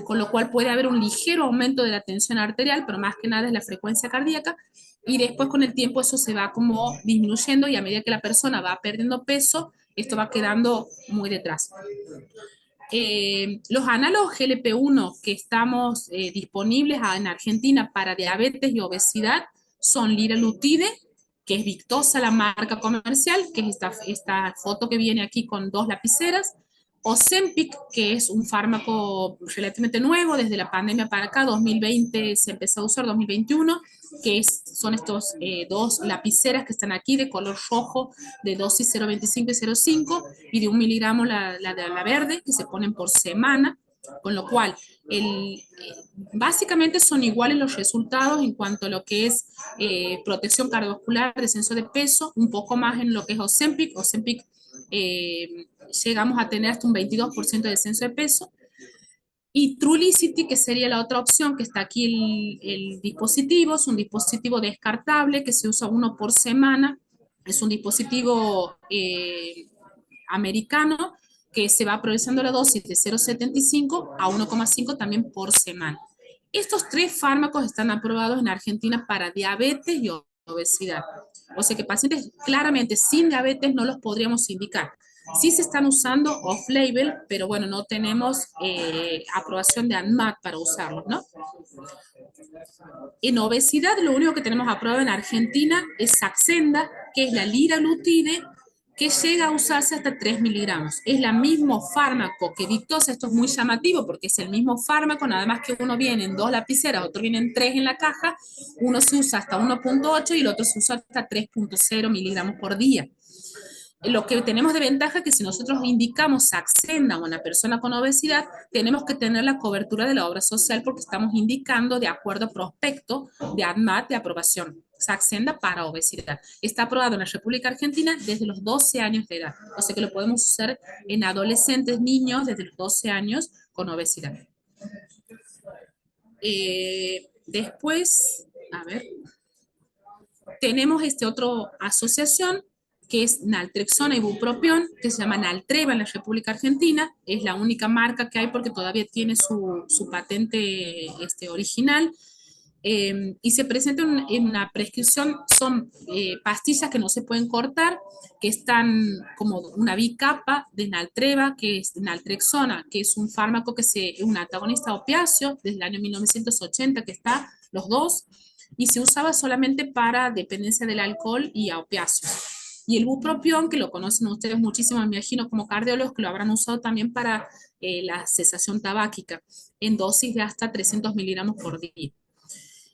con lo cual puede haber un ligero aumento de la tensión arterial, pero más que nada es la frecuencia cardíaca, y después con el tiempo eso se va como disminuyendo, y a medida que la persona va perdiendo peso, esto va quedando muy detrás. Los análogos GLP-1 que estamos disponibles en Argentina para diabetes y obesidad son liraglutide, que es Victoza la marca comercial, que es esta foto que viene aquí con dos lapiceras, Ozempic, que es un fármaco relativamente nuevo, desde la pandemia para acá, 2020 se empezó a usar, 2021, que son estos dos lapiceras que están aquí de color rojo, de dosis 0,25 y 0,5, y de 1 miligramo la verde, que se ponen por semana. Con lo cual, básicamente son iguales los resultados en cuanto a lo que es protección cardiovascular, descenso de peso, un poco más en lo que es Ozempic. Ozempic llegamos a tener hasta un 22% de descenso de peso. Y Trulicity, que sería la otra opción, que está aquí el dispositivo, es un dispositivo descartable que se usa 1 por semana, es un dispositivo americano, que se va progresando la dosis de 0,75 a 1,5 también por semana. Estos 3 fármacos están aprobados en Argentina para diabetes y obesidad. O sea que pacientes claramente sin diabetes no los podríamos indicar. Sí se están usando off-label, pero bueno, no tenemos aprobación de ANMAT para usarlos, ¿no? En obesidad, lo único que tenemos aprobado en Argentina es Saxenda, que es la liraglutide, que llega a usarse hasta 3 miligramos. Es el mismo fármaco que Victoza. Esto es muy llamativo porque es el mismo fármaco, nada más que uno viene en 2 lapiceras, otro viene en 3 en la caja, uno se usa hasta 1.8 y el otro se usa hasta 3.0 miligramos por día. Lo que tenemos de ventaja es que si nosotros indicamos Saxenda a una persona con obesidad, tenemos que tener la cobertura de la obra social porque estamos indicando de acuerdo a prospecto de ANMAT de aprobación. Saxenda para obesidad. Está aprobado en la República Argentina desde los 12 años de edad. O sea que lo podemos usar en adolescentes, niños desde los 12 años con obesidad. Después, a ver, tenemos otra asociación que es naltrexona y bupropión, que se llama Naltreva en la República Argentina. Es la única marca que hay porque todavía tiene su patente original. Y se presenta en una prescripción, son pastillas que no se pueden cortar, que están como una bicapa de Naltreva, que es naltrexona, que es un fármaco que es un antagonista opiáceo, desde el año 1980 que está, los dos, y se usaba solamente para dependencia del alcohol y a opiáceos. Y el bupropión, que lo conocen ustedes muchísimo, me imagino, como cardiólogos, que lo habrán usado también para la cesación tabáquica, en dosis de hasta 300 miligramos por día.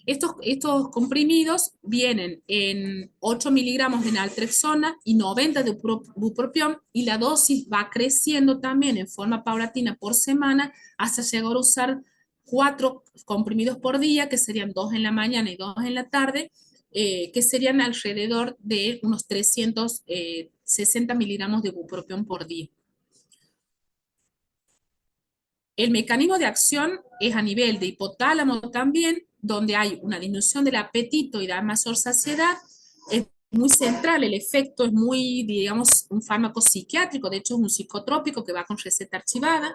Estos comprimidos vienen en 8 miligramos de naltrexona y 90 de bupropión, y la dosis va creciendo también en forma paulatina por semana hasta llegar a usar 4 comprimidos por día, que serían 2 en la mañana y 2 en la tarde, que serían alrededor de unos 360 miligramos de bupropión por día. El mecanismo de acción es a nivel de hipotálamo también, donde hay una disminución del apetito y da mayor saciedad. Es muy central, el efecto es muy, digamos, un fármaco psiquiátrico, de hecho es un psicotrópico que va con receta archivada,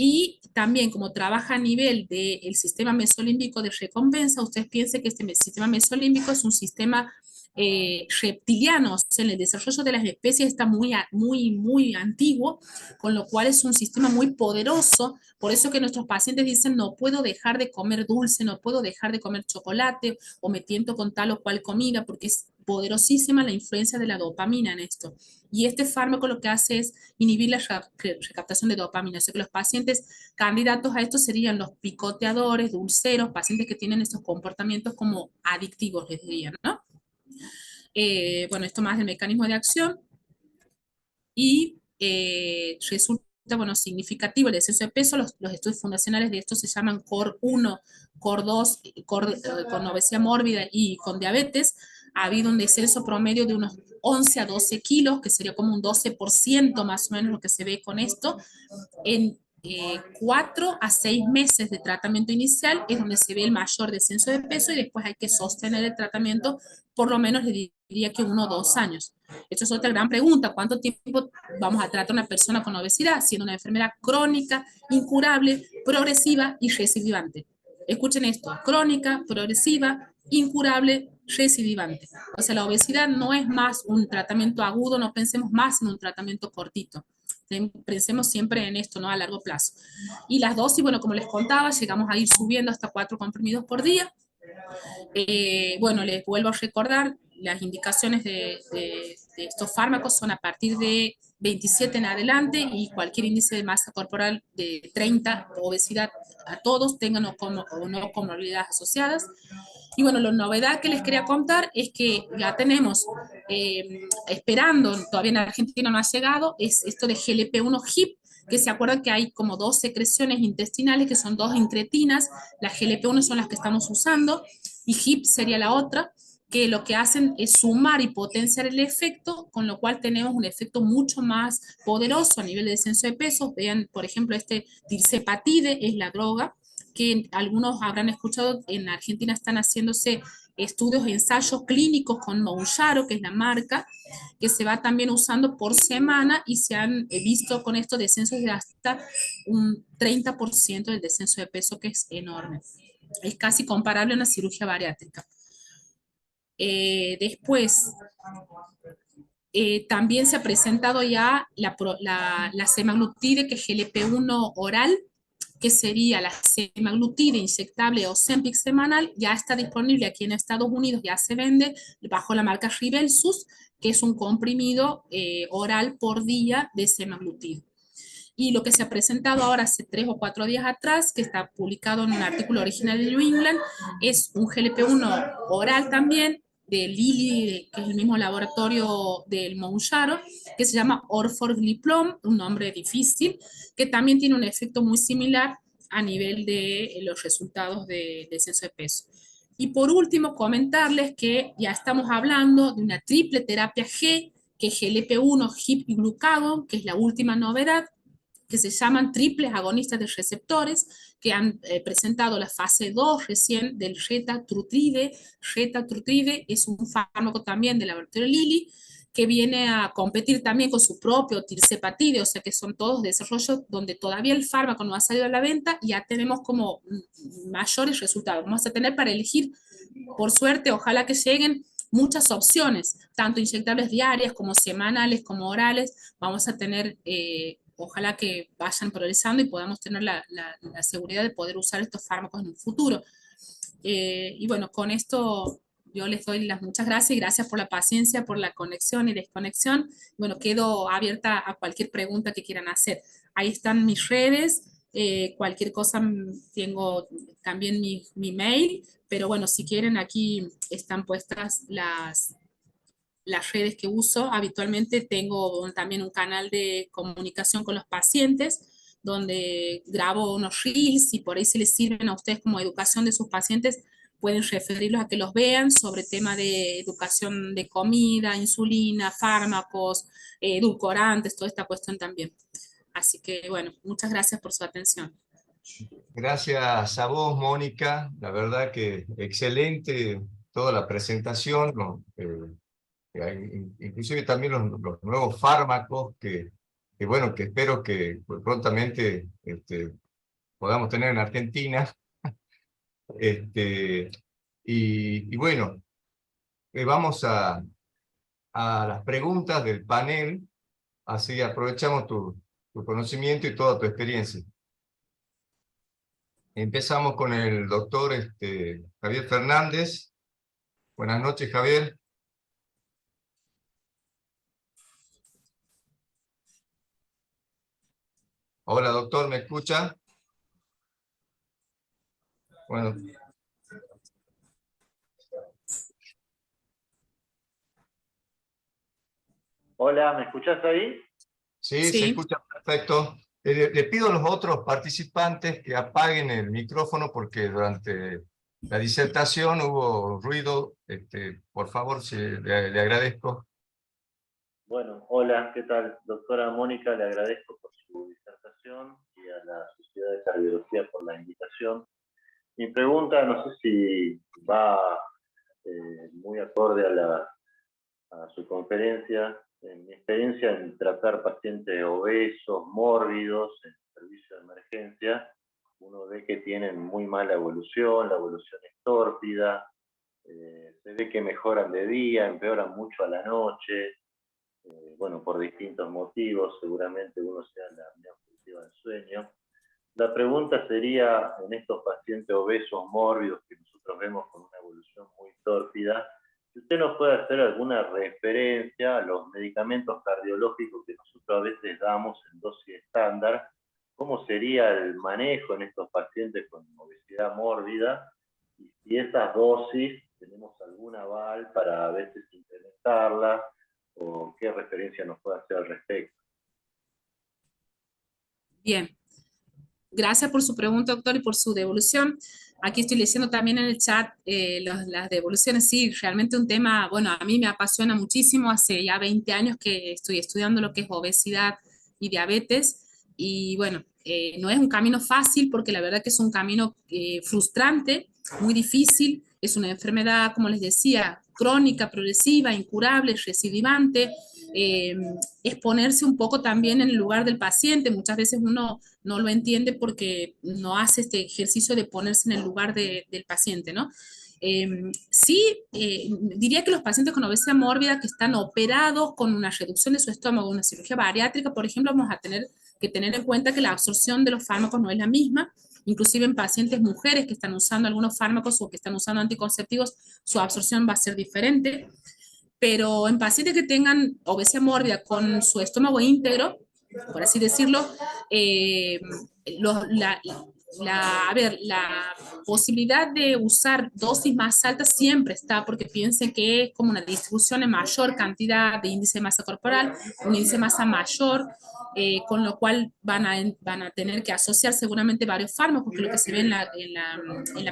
y también como trabaja a nivel del sistema mesolímbico de recompensa, ustedes piensen que este sistema mesolímbico es un sistema reptiliano, o sea, en el desarrollo de las especies está muy antiguo, con lo cual es un sistema muy poderoso. Por eso que nuestros pacientes dicen, no puedo dejar de comer dulce, no puedo dejar de comer chocolate, o me tiento con tal o cual comida, porque es poderosísima la influencia de la dopamina en esto. Y este fármaco lo que hace es inhibir la recaptación de dopamina. O sea que los pacientes candidatos a esto serían los picoteadores, dulceros, pacientes que tienen estos comportamientos como adictivos, les dirían, ¿no? Bueno, esto más del mecanismo de acción. Y resulta, bueno, significativo el descenso de peso. Los estudios fundacionales de esto se llaman CORE-1, CORE-2, con obesidad mórbida y con diabetes. Ha habido un descenso promedio de unos 11 a 12 kilos, que sería como un 12% más o menos lo que se ve con esto. En 4 a 6 meses de tratamiento inicial es donde se ve el mayor descenso de peso, y después hay que sostener el tratamiento por lo menos, le diría que 1 o 2 años. Esto es otra gran pregunta: ¿cuánto tiempo vamos a tratar a una persona con obesidad, siendo una enfermedad crónica, incurable, progresiva y recidivante? Escuchen esto: crónica, progresiva, incurable, recidivante. O sea, la obesidad no es más un tratamiento agudo, no pensemos más en un tratamiento cortito. Pensemos siempre en esto, ¿no? A largo plazo. Y las dosis, bueno, como les contaba, llegamos a ir subiendo hasta 4 comprimidos por día. Bueno, les vuelvo a recordar, las indicaciones de estos fármacos son a partir de 27 en adelante, y cualquier índice de masa corporal de 30, obesidad a todos, tengan o no comorbilidades asociadas. Y bueno, la novedad que les quería contar es que ya tenemos, esperando, todavía en Argentina no ha llegado, es esto de GLP-1 HIP, que se acuerdan que hay como dos secreciones intestinales, que son dos incretinas, las GLP-1 son las que estamos usando, y HIP sería la otra, que lo que hacen es sumar y potenciar el efecto, con lo cual tenemos un efecto mucho más poderoso a nivel de descenso de peso. Vean, por ejemplo, este tirzepatide es la droga, que algunos habrán escuchado, en Argentina están haciéndose estudios, ensayos clínicos con Mounjaro, que es la marca, que se va también usando por semana y se han visto con esto descensos de hasta un 30% del descenso de peso, que es enorme. Es casi comparable a una cirugía bariátrica. Después, también se ha presentado ya la semaglutide, que es GLP-1 oral, que sería la semaglutide inyectable Ozempic semanal, ya está disponible aquí en Estados Unidos, ya se vende bajo la marca Rybelsus, que es un comprimido oral por día de semaglutide. Y lo que se ha presentado ahora hace 3 o 4 días atrás, que está publicado en un artículo original de New England, es un GLP-1 oral también, de Lilly, que es el mismo laboratorio del Mounjaro, que se llama Orforglipron, un nombre difícil, que también tiene un efecto muy similar a nivel de los resultados de descenso de peso. Y por último, comentarles que ya estamos hablando de una triple terapia G, que es GLP-1, HIP y glucagón, que es la última novedad, que se llaman triples agonistas de receptores, que han presentado la fase 2 recién del retatrutide. Retatrutide es un fármaco también del laboratorio Lilly, que viene a competir también con su propio tirzepatide, o sea que son todos desarrollos donde todavía el fármaco no ha salido a la venta y ya tenemos como mayores resultados. Vamos a tener para elegir, por suerte, ojalá que lleguen muchas opciones, tanto inyectables diarias como semanales, como orales. Vamos a tener, ojalá que vayan progresando y podamos tener la seguridad de poder usar estos fármacos en un futuro. Y bueno, con esto yo les doy las muchas gracias y gracias por la paciencia, por la conexión y desconexión. Bueno, quedo abierta a cualquier pregunta que quieran hacer. Ahí están mis redes. Cualquier cosa, tengo también mi mail, pero bueno, si quieren, aquí están puestas las redes que uso. Habitualmente tengo también un canal de comunicación con los pacientes, donde grabo unos reels, y por ahí si les sirven a ustedes como educación de sus pacientes, pueden referirlos a que los vean sobre tema de educación de comida, insulina, fármacos, edulcorantes, toda esta cuestión también. Así que bueno, muchas gracias por su atención. Gracias a vos, Mónica. La verdad que excelente toda la presentación, ¿no? Inclusive también los nuevos fármacos bueno, que espero que prontamente podamos tener en Argentina. Y bueno, vamos a las preguntas del panel, así aprovechamos tu conocimiento y toda tu experiencia. Empezamos con el doctor Javier Fernández. Buenas noches, Javier. Hola, doctor, ¿me escucha? Bueno. Hola, ¿me escuchás ahí? Sí, se escucha perfecto. Le pido a los otros participantes que apaguen el micrófono porque durante la disertación hubo ruido. Por favor, le agradezco. Bueno, hola, ¿qué tal? Doctora Mónica, le agradezco por su disertación y a la Sociedad de Cardiología por la invitación. Mi pregunta, no sé si va muy acorde a su conferencia. En mi experiencia en tratar pacientes obesos, mórbidos, en servicio de emergencia, uno ve que tienen muy mala evolución, la evolución es tórpida, se ve que mejoran de día, empeoran mucho a la noche, bueno, por distintos motivos, seguramente uno sea la apnea obstructiva del sueño. La pregunta sería, en estos pacientes obesos, mórbidos, que nosotros vemos con una evolución muy tórpida, si usted nos puede hacer alguna referencia a los medicamentos cardiológicos que nosotros a veces damos en dosis estándar, cómo sería el manejo en estos pacientes con obesidad mórbida, y si esas dosis tenemos algún aval para a veces incrementarla, o qué referencia nos puede hacer al respecto. Bien. Gracias por su pregunta, doctor, y por su devolución. Aquí estoy leyendo también en el chat las devoluciones. Sí, realmente un tema, bueno, a mí me apasiona muchísimo. Hace ya 20 años que estoy estudiando lo que es obesidad y diabetes. Y bueno, no es un camino fácil porque la verdad que es un camino frustrante, muy difícil. Es una enfermedad, como les decía, crónica, progresiva, incurable, recidivante. Es ponerse un poco también en el lugar del paciente. Muchas veces uno no lo entiende porque no hace este ejercicio de ponerse en el lugar del paciente, ¿no? Diría que los pacientes con obesidad mórbida que están operados con una reducción de su estómago, una cirugía bariátrica, por ejemplo, vamos a tener que tener en cuenta que la absorción de los fármacos no es la misma. Inclusive en pacientes mujeres que están usando algunos fármacos o que están usando anticonceptivos, su absorción va a ser diferente. Pero en pacientes que tengan obesidad mórbida con su estómago íntegro, por así decirlo, la posibilidad de usar dosis más altas siempre está, porque piensen que es como una distribución en mayor cantidad de índice de masa corporal, un índice de masa mayor, con lo cual van a tener que asociar seguramente varios fármacos, que es lo que se ve en la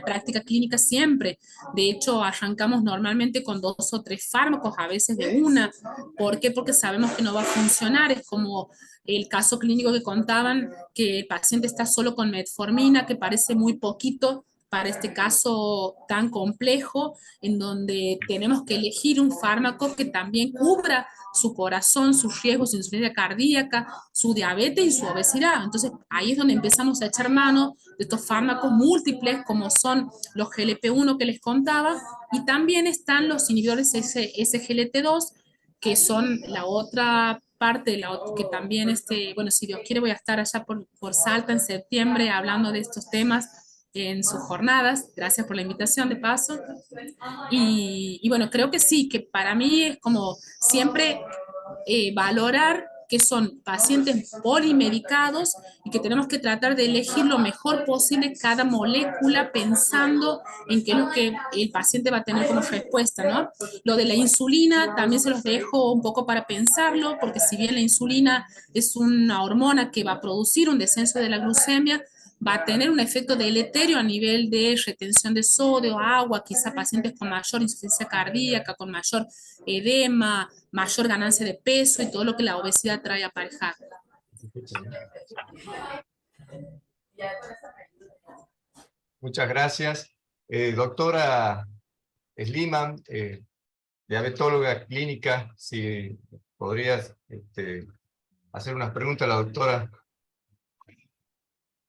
práctica clínica siempre. De hecho, arrancamos normalmente con 2 o 3 fármacos, a veces de una. ¿Por qué? Porque sabemos que no va a funcionar. Es como el caso clínico que contaban, que el paciente está solo con metformina, que parece muy poquito para este caso tan complejo, en donde tenemos que elegir un fármaco que también cubra su corazón, sus riesgos de insuficiencia cardíaca, su diabetes y su obesidad. Entonces, ahí es donde empezamos a echar mano de estos fármacos múltiples, como son los GLP-1 que les contaba, y también están los inhibidores SGLT2, que son la otra parte, que también, bueno, si Dios quiere voy a estar allá por Salta en septiembre hablando de estos temas en sus jornadas. Gracias por la invitación de paso. Y bueno, creo que sí, que para mí es como siempre valorar que son pacientes polimedicados y que tenemos que tratar de elegir lo mejor posible cada molécula pensando en qué es lo que el paciente va a tener como respuesta, ¿no? Lo de la insulina también se los dejo un poco para pensarlo, porque si bien la insulina es una hormona que va a producir un descenso de la glucemia, va a tener un efecto deleterio a nivel de retención de sodio, agua, quizá pacientes con mayor insuficiencia cardíaca, con mayor edema, mayor ganancia de peso y todo lo que la obesidad trae aparejado. Muchas gracias. Doctora Sliman, diabetóloga clínica, si podrías hacer unas preguntas a la doctora.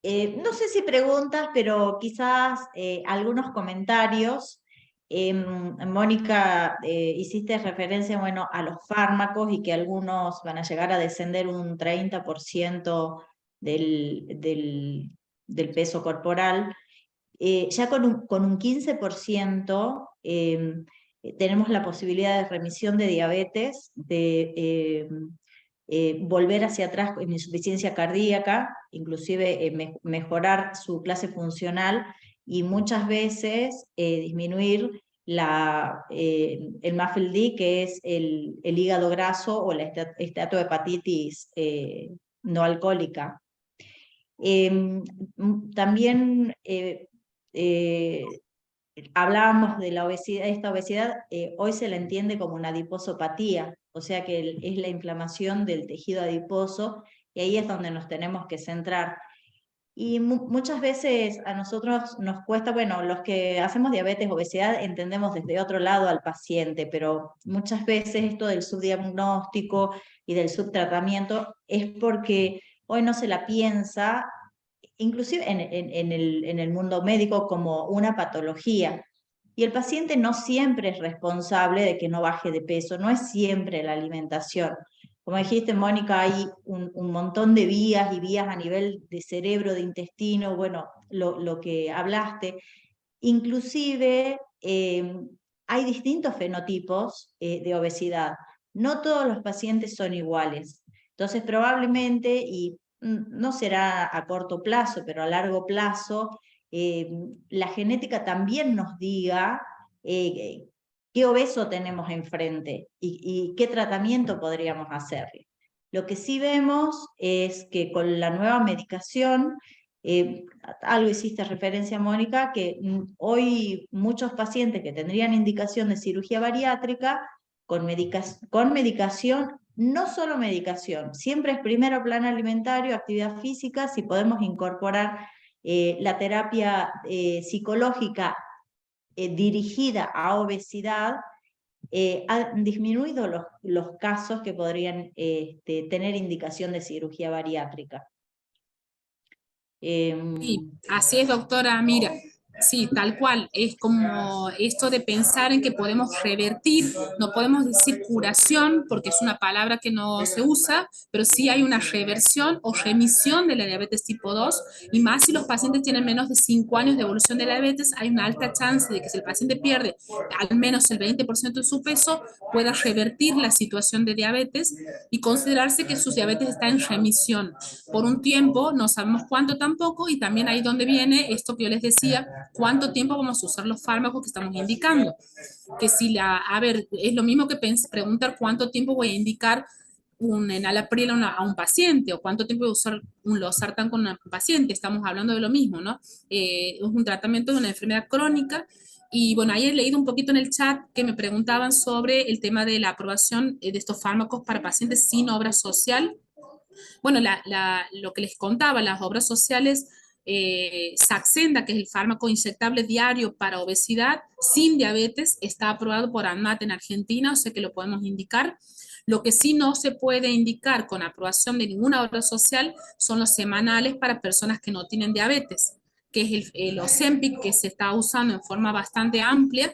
No sé si preguntas, pero quizás algunos comentarios. Mónica, hiciste referencia, bueno, a los fármacos y que algunos van a llegar a descender un 30% del peso corporal. Ya con un 15% tenemos la posibilidad de remisión de diabetes, de volver hacia atrás en insuficiencia cardíaca, inclusive mejorar su clase funcional y muchas veces disminuir el MAFLD, que es el hígado graso o la esteatohepatitis no alcohólica. También hablábamos de la obesidad, esta obesidad hoy se la entiende como una adiposopatía, o sea que es la inflamación del tejido adiposo, y ahí es donde nos tenemos que centrar. Y muchas veces a nosotros nos cuesta, bueno, los que hacemos diabetes, obesidad, entendemos desde otro lado al paciente, pero muchas veces esto del subdiagnóstico y del subtratamiento es porque hoy no se la piensa, inclusive en el mundo médico, como una patología. Y el paciente no siempre es responsable de que no baje de peso, no es siempre la alimentación. Como dijiste, Mónica, hay un montón de vías y vías a nivel de cerebro, de intestino, bueno, lo que hablaste. Inclusive hay distintos fenotipos de obesidad. No todos los pacientes son iguales. Entonces, probablemente, y no será a corto plazo, pero a largo plazo, la genética también nos diga qué obeso tenemos enfrente y qué tratamiento podríamos hacerle. Lo que sí vemos es que con la nueva medicación, algo hiciste referencia, Mónica, que hoy muchos pacientes que tendrían indicación de cirugía bariátrica, con medicación, no solo medicación, siempre es primero plan alimentario, actividad física, si podemos incorporar la terapia psicológica dirigida a obesidad, han disminuido los casos que podrían tener indicación de cirugía bariátrica. Sí, así es, doctora. Mira, sí, tal cual. Es como esto de pensar en que podemos revertir, no podemos decir curación, porque es una palabra que no se usa, pero sí hay una reversión o remisión de la diabetes tipo 2, y más si los pacientes tienen menos de 5 años de evolución de la diabetes, hay una alta chance de que si el paciente pierde al menos el 20% de su peso, pueda revertir la situación de diabetes y considerarse que su diabetes está en remisión. Por un tiempo, no sabemos cuánto tampoco, y también ahí donde viene esto que yo les decía, cuánto tiempo vamos a usar los fármacos que estamos indicando. Que si a ver, es lo mismo que preguntar cuánto tiempo voy a indicar un enalapril a un paciente, o cuánto tiempo voy a usar un losartán con un paciente. Estamos hablando de lo mismo, ¿no? Es un tratamiento de una enfermedad crónica. Y bueno, ahí he leído un poquito en el chat que me preguntaban sobre el tema de la aprobación de estos fármacos para pacientes sin obra social. Bueno, lo que les contaba, las obras sociales, Saxenda, que es el fármaco inyectable diario para obesidad sin diabetes, está aprobado por ANMAT en Argentina, o sea que lo podemos indicar. Lo que sí no se puede indicar con aprobación de ninguna obra social son los semanales para personas que no tienen diabetes, que es el Ozempic, que se está usando en forma bastante amplia,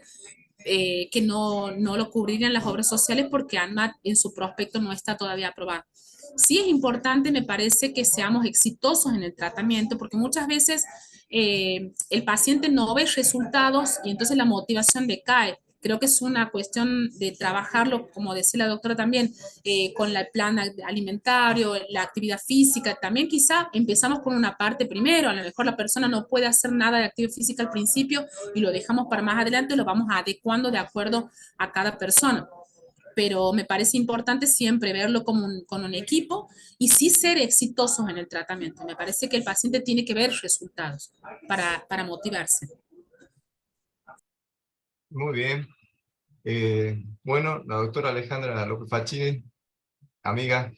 que no lo cubrirían las obras sociales porque ANMAT en su prospecto no está todavía aprobado. Sí es importante, me parece, que seamos exitosos en el tratamiento, porque muchas veces el paciente no ve resultados y entonces la motivación decae. Creo que es una cuestión de trabajarlo, como decía la doctora también, con el plan alimentario, la actividad física. También quizá empezamos con una parte primero, a lo mejor la persona no puede hacer nada de actividad física al principio y lo dejamos para más adelante, lo vamos adecuando de acuerdo a cada persona. Pero me parece importante siempre verlo con un equipo y sí ser exitosos en el tratamiento. Me parece que el paciente tiene que ver resultados para motivarse. Muy bien. Bueno, la doctora Alejandra López Facchini, amiga.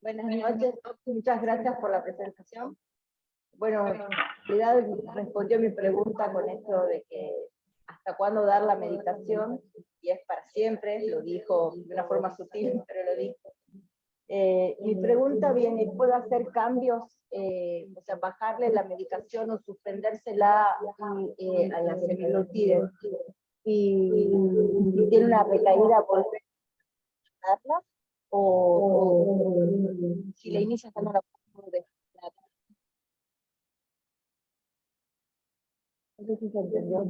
Buenas noches, muchas gracias por la presentación. Bueno, en realidad respondió mi pregunta con esto de que hasta cuándo dar la medicación, y es para siempre, lo dijo de una forma sutil, pero lo dijo. Mi pregunta viene, ¿puedo hacer cambios, o sea, bajarle la medicación o suspendérsela a la semaglutide? Y si tiene una recaída, ¿volver a darla? O si la inicias no la puedo dejar. No sé si se entendió.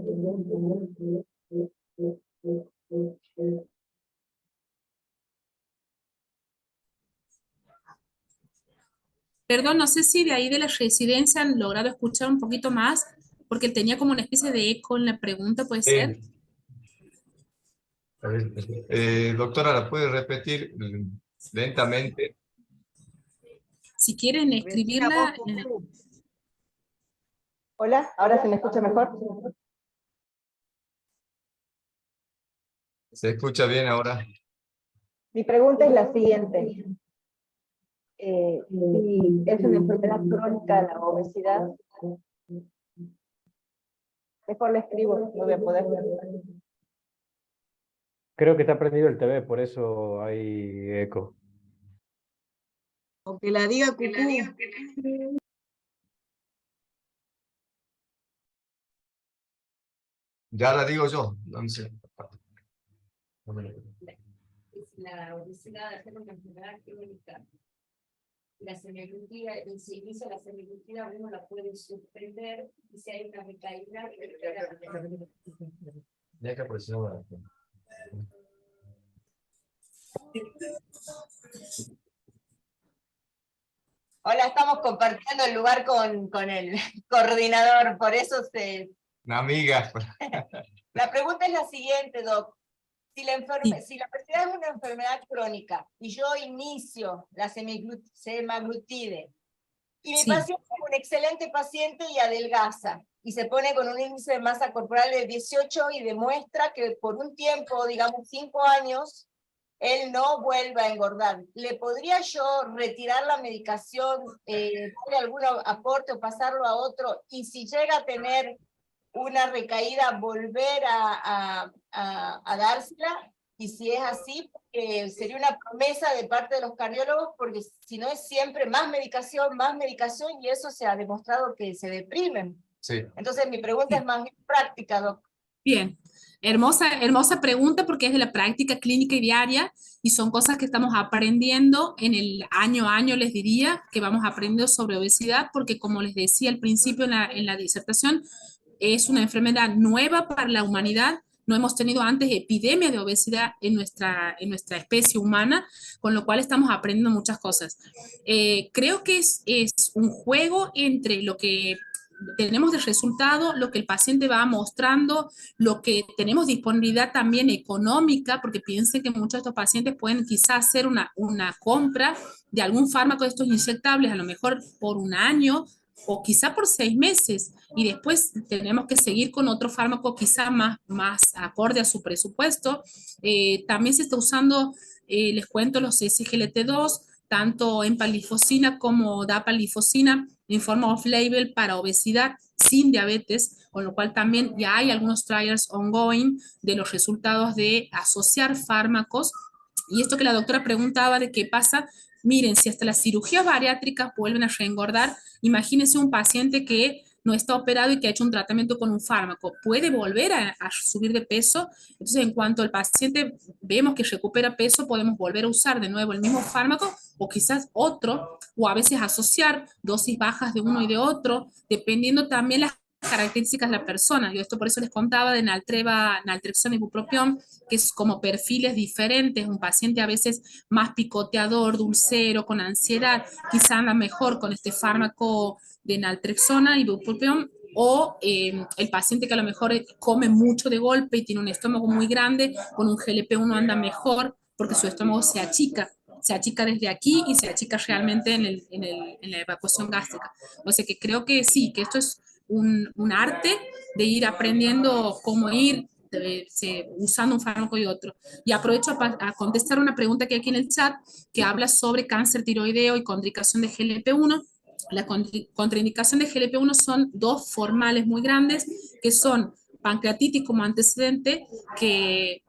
Perdón, no sé si de ahí de la residencia han logrado escuchar un poquito más, porque él tenía como una especie de eco en la pregunta, ¿puede ser? Doctora, ¿la puede repetir lentamente? Si quieren escribirla... Hola, ¿ahora se me escucha mejor? ¿Se escucha bien ahora? Mi pregunta es la siguiente. Si es una enfermedad crónica la obesidad, mejor la escribo, no voy a poder ver. Creo que está prendido el TV, por eso hay eco. O que la diga Cucú. Ya la digo yo. Entonces. La obesidad es una enfermedad crónica. La semaglutida, el inicio de la semaglutida uno la puede suspender y si hay una recaída. Ya que presionó. Hola, estamos compartiendo el lugar con el coordinador, por eso Una amiga. La pregunta es la siguiente, Doc. Si la obesidad es una enfermedad crónica y yo inicio la semaglutide y mi paciente es un excelente paciente y adelgaza y se pone con un índice de masa corporal de 18 y demuestra que por un tiempo, digamos 5 años, él no vuelve a engordar. ¿Le podría yo retirar la medicación, darle algún aporte o pasarlo a otro? Y si llega a tener una recaída, volver a dársela. Y si es así, sería una promesa de parte de los cardiólogos, porque si no es siempre más medicación, y eso se ha demostrado que se deprimen. Sí. Entonces mi pregunta es más práctica, Doc. Bien, hermosa pregunta porque es de la práctica clínica y diaria y son cosas que estamos aprendiendo en el año a año, les diría, que vamos aprendiendo sobre obesidad, porque como les decía al principio en la disertación, es una enfermedad nueva para la humanidad. No hemos tenido antes epidemia de obesidad en nuestra especie humana, con lo cual estamos aprendiendo muchas cosas. Creo que es un juego entre lo que tenemos de resultado, lo que el paciente va mostrando, lo que tenemos disponibilidad también económica, porque piensen que muchos de estos pacientes pueden quizás hacer una compra de algún fármaco de estos inyectables, a lo mejor por un año, o quizá por 6 meses, y después tenemos que seguir con otro fármaco quizá más acorde a su presupuesto. También se está usando, les cuento, los SGLT2, tanto empaglifosina como dapaglifosina, en forma off-label para obesidad sin diabetes, con lo cual también ya hay algunos trials ongoing de los resultados de asociar fármacos. Y esto que la doctora preguntaba de qué pasa, miren, si hasta las cirugías bariátricas vuelven a reengordar, imagínense un paciente que no está operado y que ha hecho un tratamiento con un fármaco, puede volver a subir de peso. Entonces, en cuanto al paciente vemos que recupera peso, podemos volver a usar de nuevo el mismo fármaco o quizás otro, o a veces asociar dosis bajas de uno y de otro, dependiendo también las características de la persona. Yo esto por eso les contaba de naltrexona y bupropión, que es como perfiles diferentes. Un paciente a veces más picoteador, dulcero, con ansiedad, quizá anda mejor con este fármaco de naltrexona y bupropión, o el paciente que a lo mejor come mucho de golpe y tiene un estómago muy grande, con un GLP-1 anda mejor porque su estómago se achica desde aquí y se achica realmente en la evacuación gástrica. O sea que creo que sí, que esto es un arte de ir aprendiendo cómo ir usando un fármaco y otro. Y aprovecho a contestar una pregunta que hay aquí en el chat, que habla sobre cáncer tiroideo y contraindicación de GLP-1. La contraindicación de GLP-1 son 2 formales muy grandes, que son pancreatitis como antecedente, que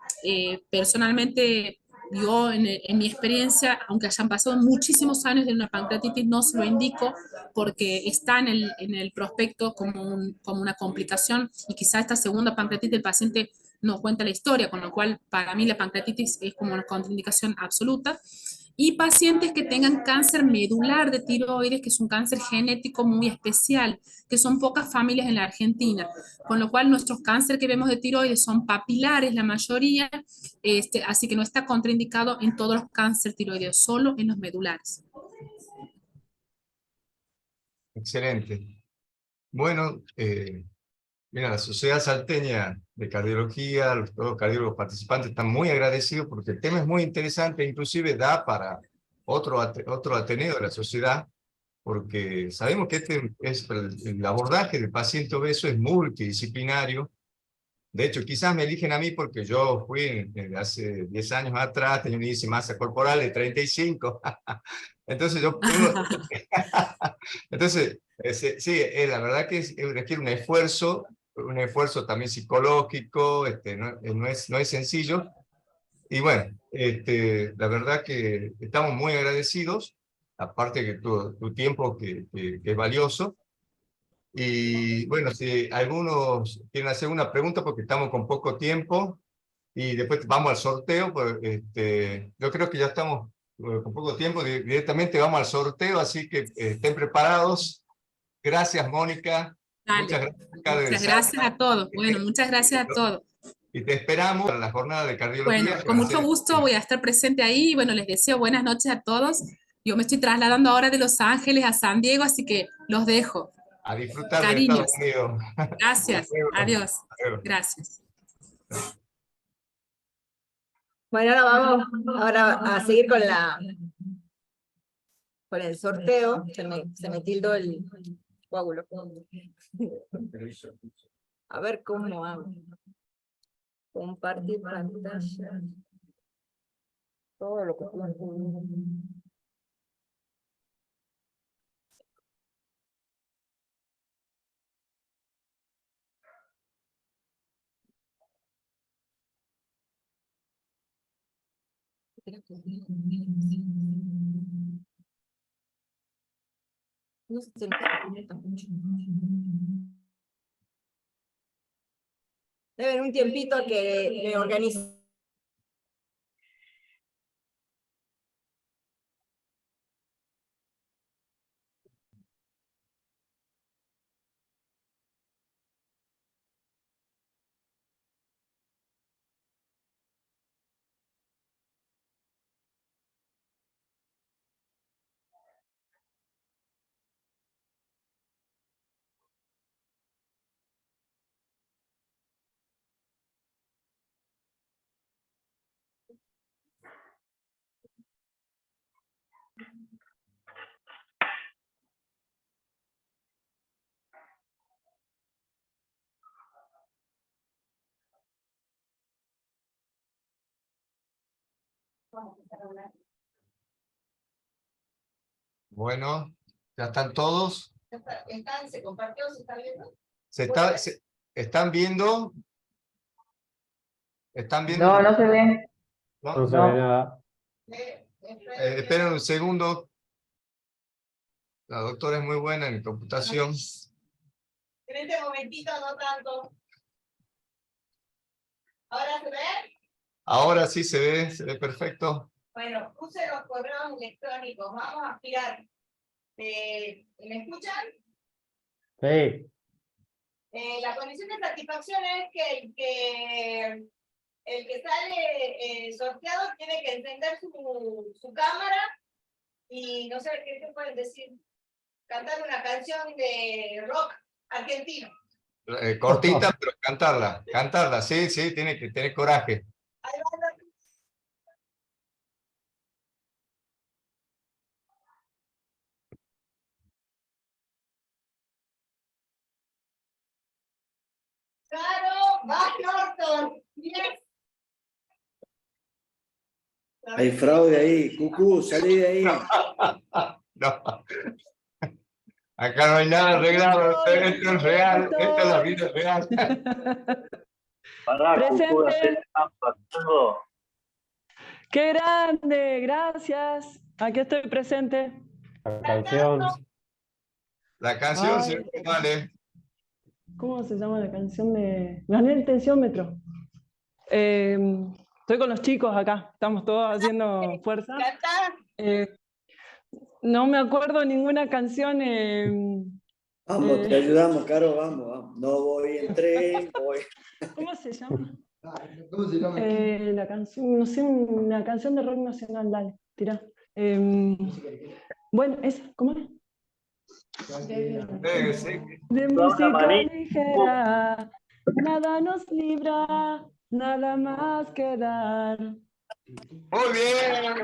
personalmente yo en mi experiencia, aunque hayan pasado muchísimos años de una pancreatitis, no se lo indico porque está en el prospecto como una complicación, y quizá esta segunda pancreatitis el paciente no cuenta la historia, con lo cual para mí la pancreatitis es como una contraindicación absoluta. Y pacientes que tengan cáncer medular de tiroides, que es un cáncer genético muy especial, que son pocas familias en la Argentina, con lo cual nuestros cánceres que vemos de tiroides son papilares la mayoría, así que no está contraindicado en todos los cánceres tiroideos, solo en los medulares. Excelente. Bueno, mira, la Sociedad Salteña de Cardiología, todos los cardiólogos participantes están muy agradecidos porque el tema es muy interesante, inclusive da para otro ateneo de la sociedad, porque sabemos que el abordaje del paciente obeso es multidisciplinario. De hecho, quizás me eligen a mí porque yo fui hace 10 años atrás, tenía un índice de masa corporal de 35. Entonces yo tengo... Entonces, sí, la verdad que requiere un esfuerzo también psicológico, no es sencillo. Y bueno, la verdad que estamos muy agradecidos, aparte que tu tiempo que es valioso. Y bueno, si algunos quieren hacer una pregunta, porque estamos con poco tiempo, y después vamos al sorteo, pues, yo creo que ya estamos con poco tiempo, directamente vamos al sorteo, así que estén preparados. Gracias, Mónica. Dale. Muchas Gracias a todos. Bueno, muchas gracias a todos. Y te esperamos para la jornada de cardiología. Bueno, con mucho gusto voy a estar presente ahí. Y bueno, les deseo buenas noches a todos. Yo me estoy trasladando ahora de Los Ángeles a San Diego, así que los dejo. A disfrutar Cariños. de Estados Unidos. Gracias. Adiós. Gracias. Bueno, ahora vamos a seguir con el sorteo. Se me tildó el coágulo. A ver cómo hago. Compartir pantalla. Todo lo que no sé si deben un tiempito que me organice. Bueno, ¿ya están todos? ¿Se compartió? ¿Se está viendo? ¿Están viendo? ¿Están viendo? No, no se ve. ¿No? No se ve nada. Esperen un segundo. La doctora es muy buena en computación. En este momentito no tanto. ¿Ahora se ve? Ahora sí se ve perfecto. Bueno, puse los correos electrónicos. Vamos a aspirar. ¿Me escuchan? Sí. La condición de satisfacción es que el que sale sorteado tiene que encender su cámara y no sé qué pueden decir. Cantar una canción de rock argentino. Cortita, pero cantarla, sí, tiene que tener coraje. Ahí va. Claro, va Norton. Yes. Hay fraude ahí, Cucú, salí de ahí. No. Acá no hay nada arreglado, esto es real, esta es la vida real. Pará, Cucú, hacer trampa, todo. ¡Qué grande! Gracias. Aquí estoy presente. La canción. La canción Ay. siempre vale. ¿Cómo se llama la canción de...? Gané el tensiómetro. Estoy con los chicos acá. Estamos todos haciendo fuerza. No me acuerdo ninguna canción. Vamos, te ayudamos, Caro, vamos. No voy en tren, voy. ¿Cómo se llama? La canción, no sé, una canción de rock nacional, dale, tirá. Bueno, esa, ¿cómo es? De música ligera, nada nos libra, nada más que dar. Muy bien.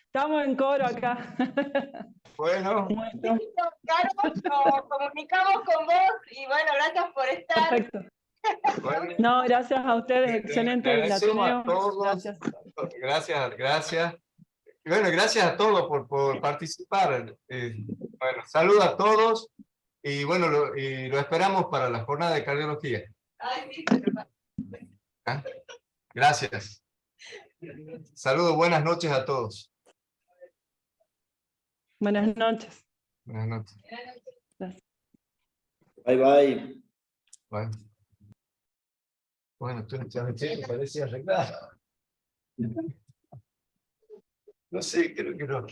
Estamos en coro acá. Bueno. Claro, nos comunicamos con vos y bueno, gracias por estar. Perfecto. No, gracias a ustedes, excelente el Ateneo. Gracias. Gracias. Y bueno, gracias a todos por participar. Bueno, saludos a todos y bueno, lo esperamos para la jornada de cardiología. ¿Ah? Gracias. Saludos, buenas noches a todos. Buenas noches. Buenas noches. Gracias. Bye. Bueno, tú me parecía arreglado. No sé, creo que no.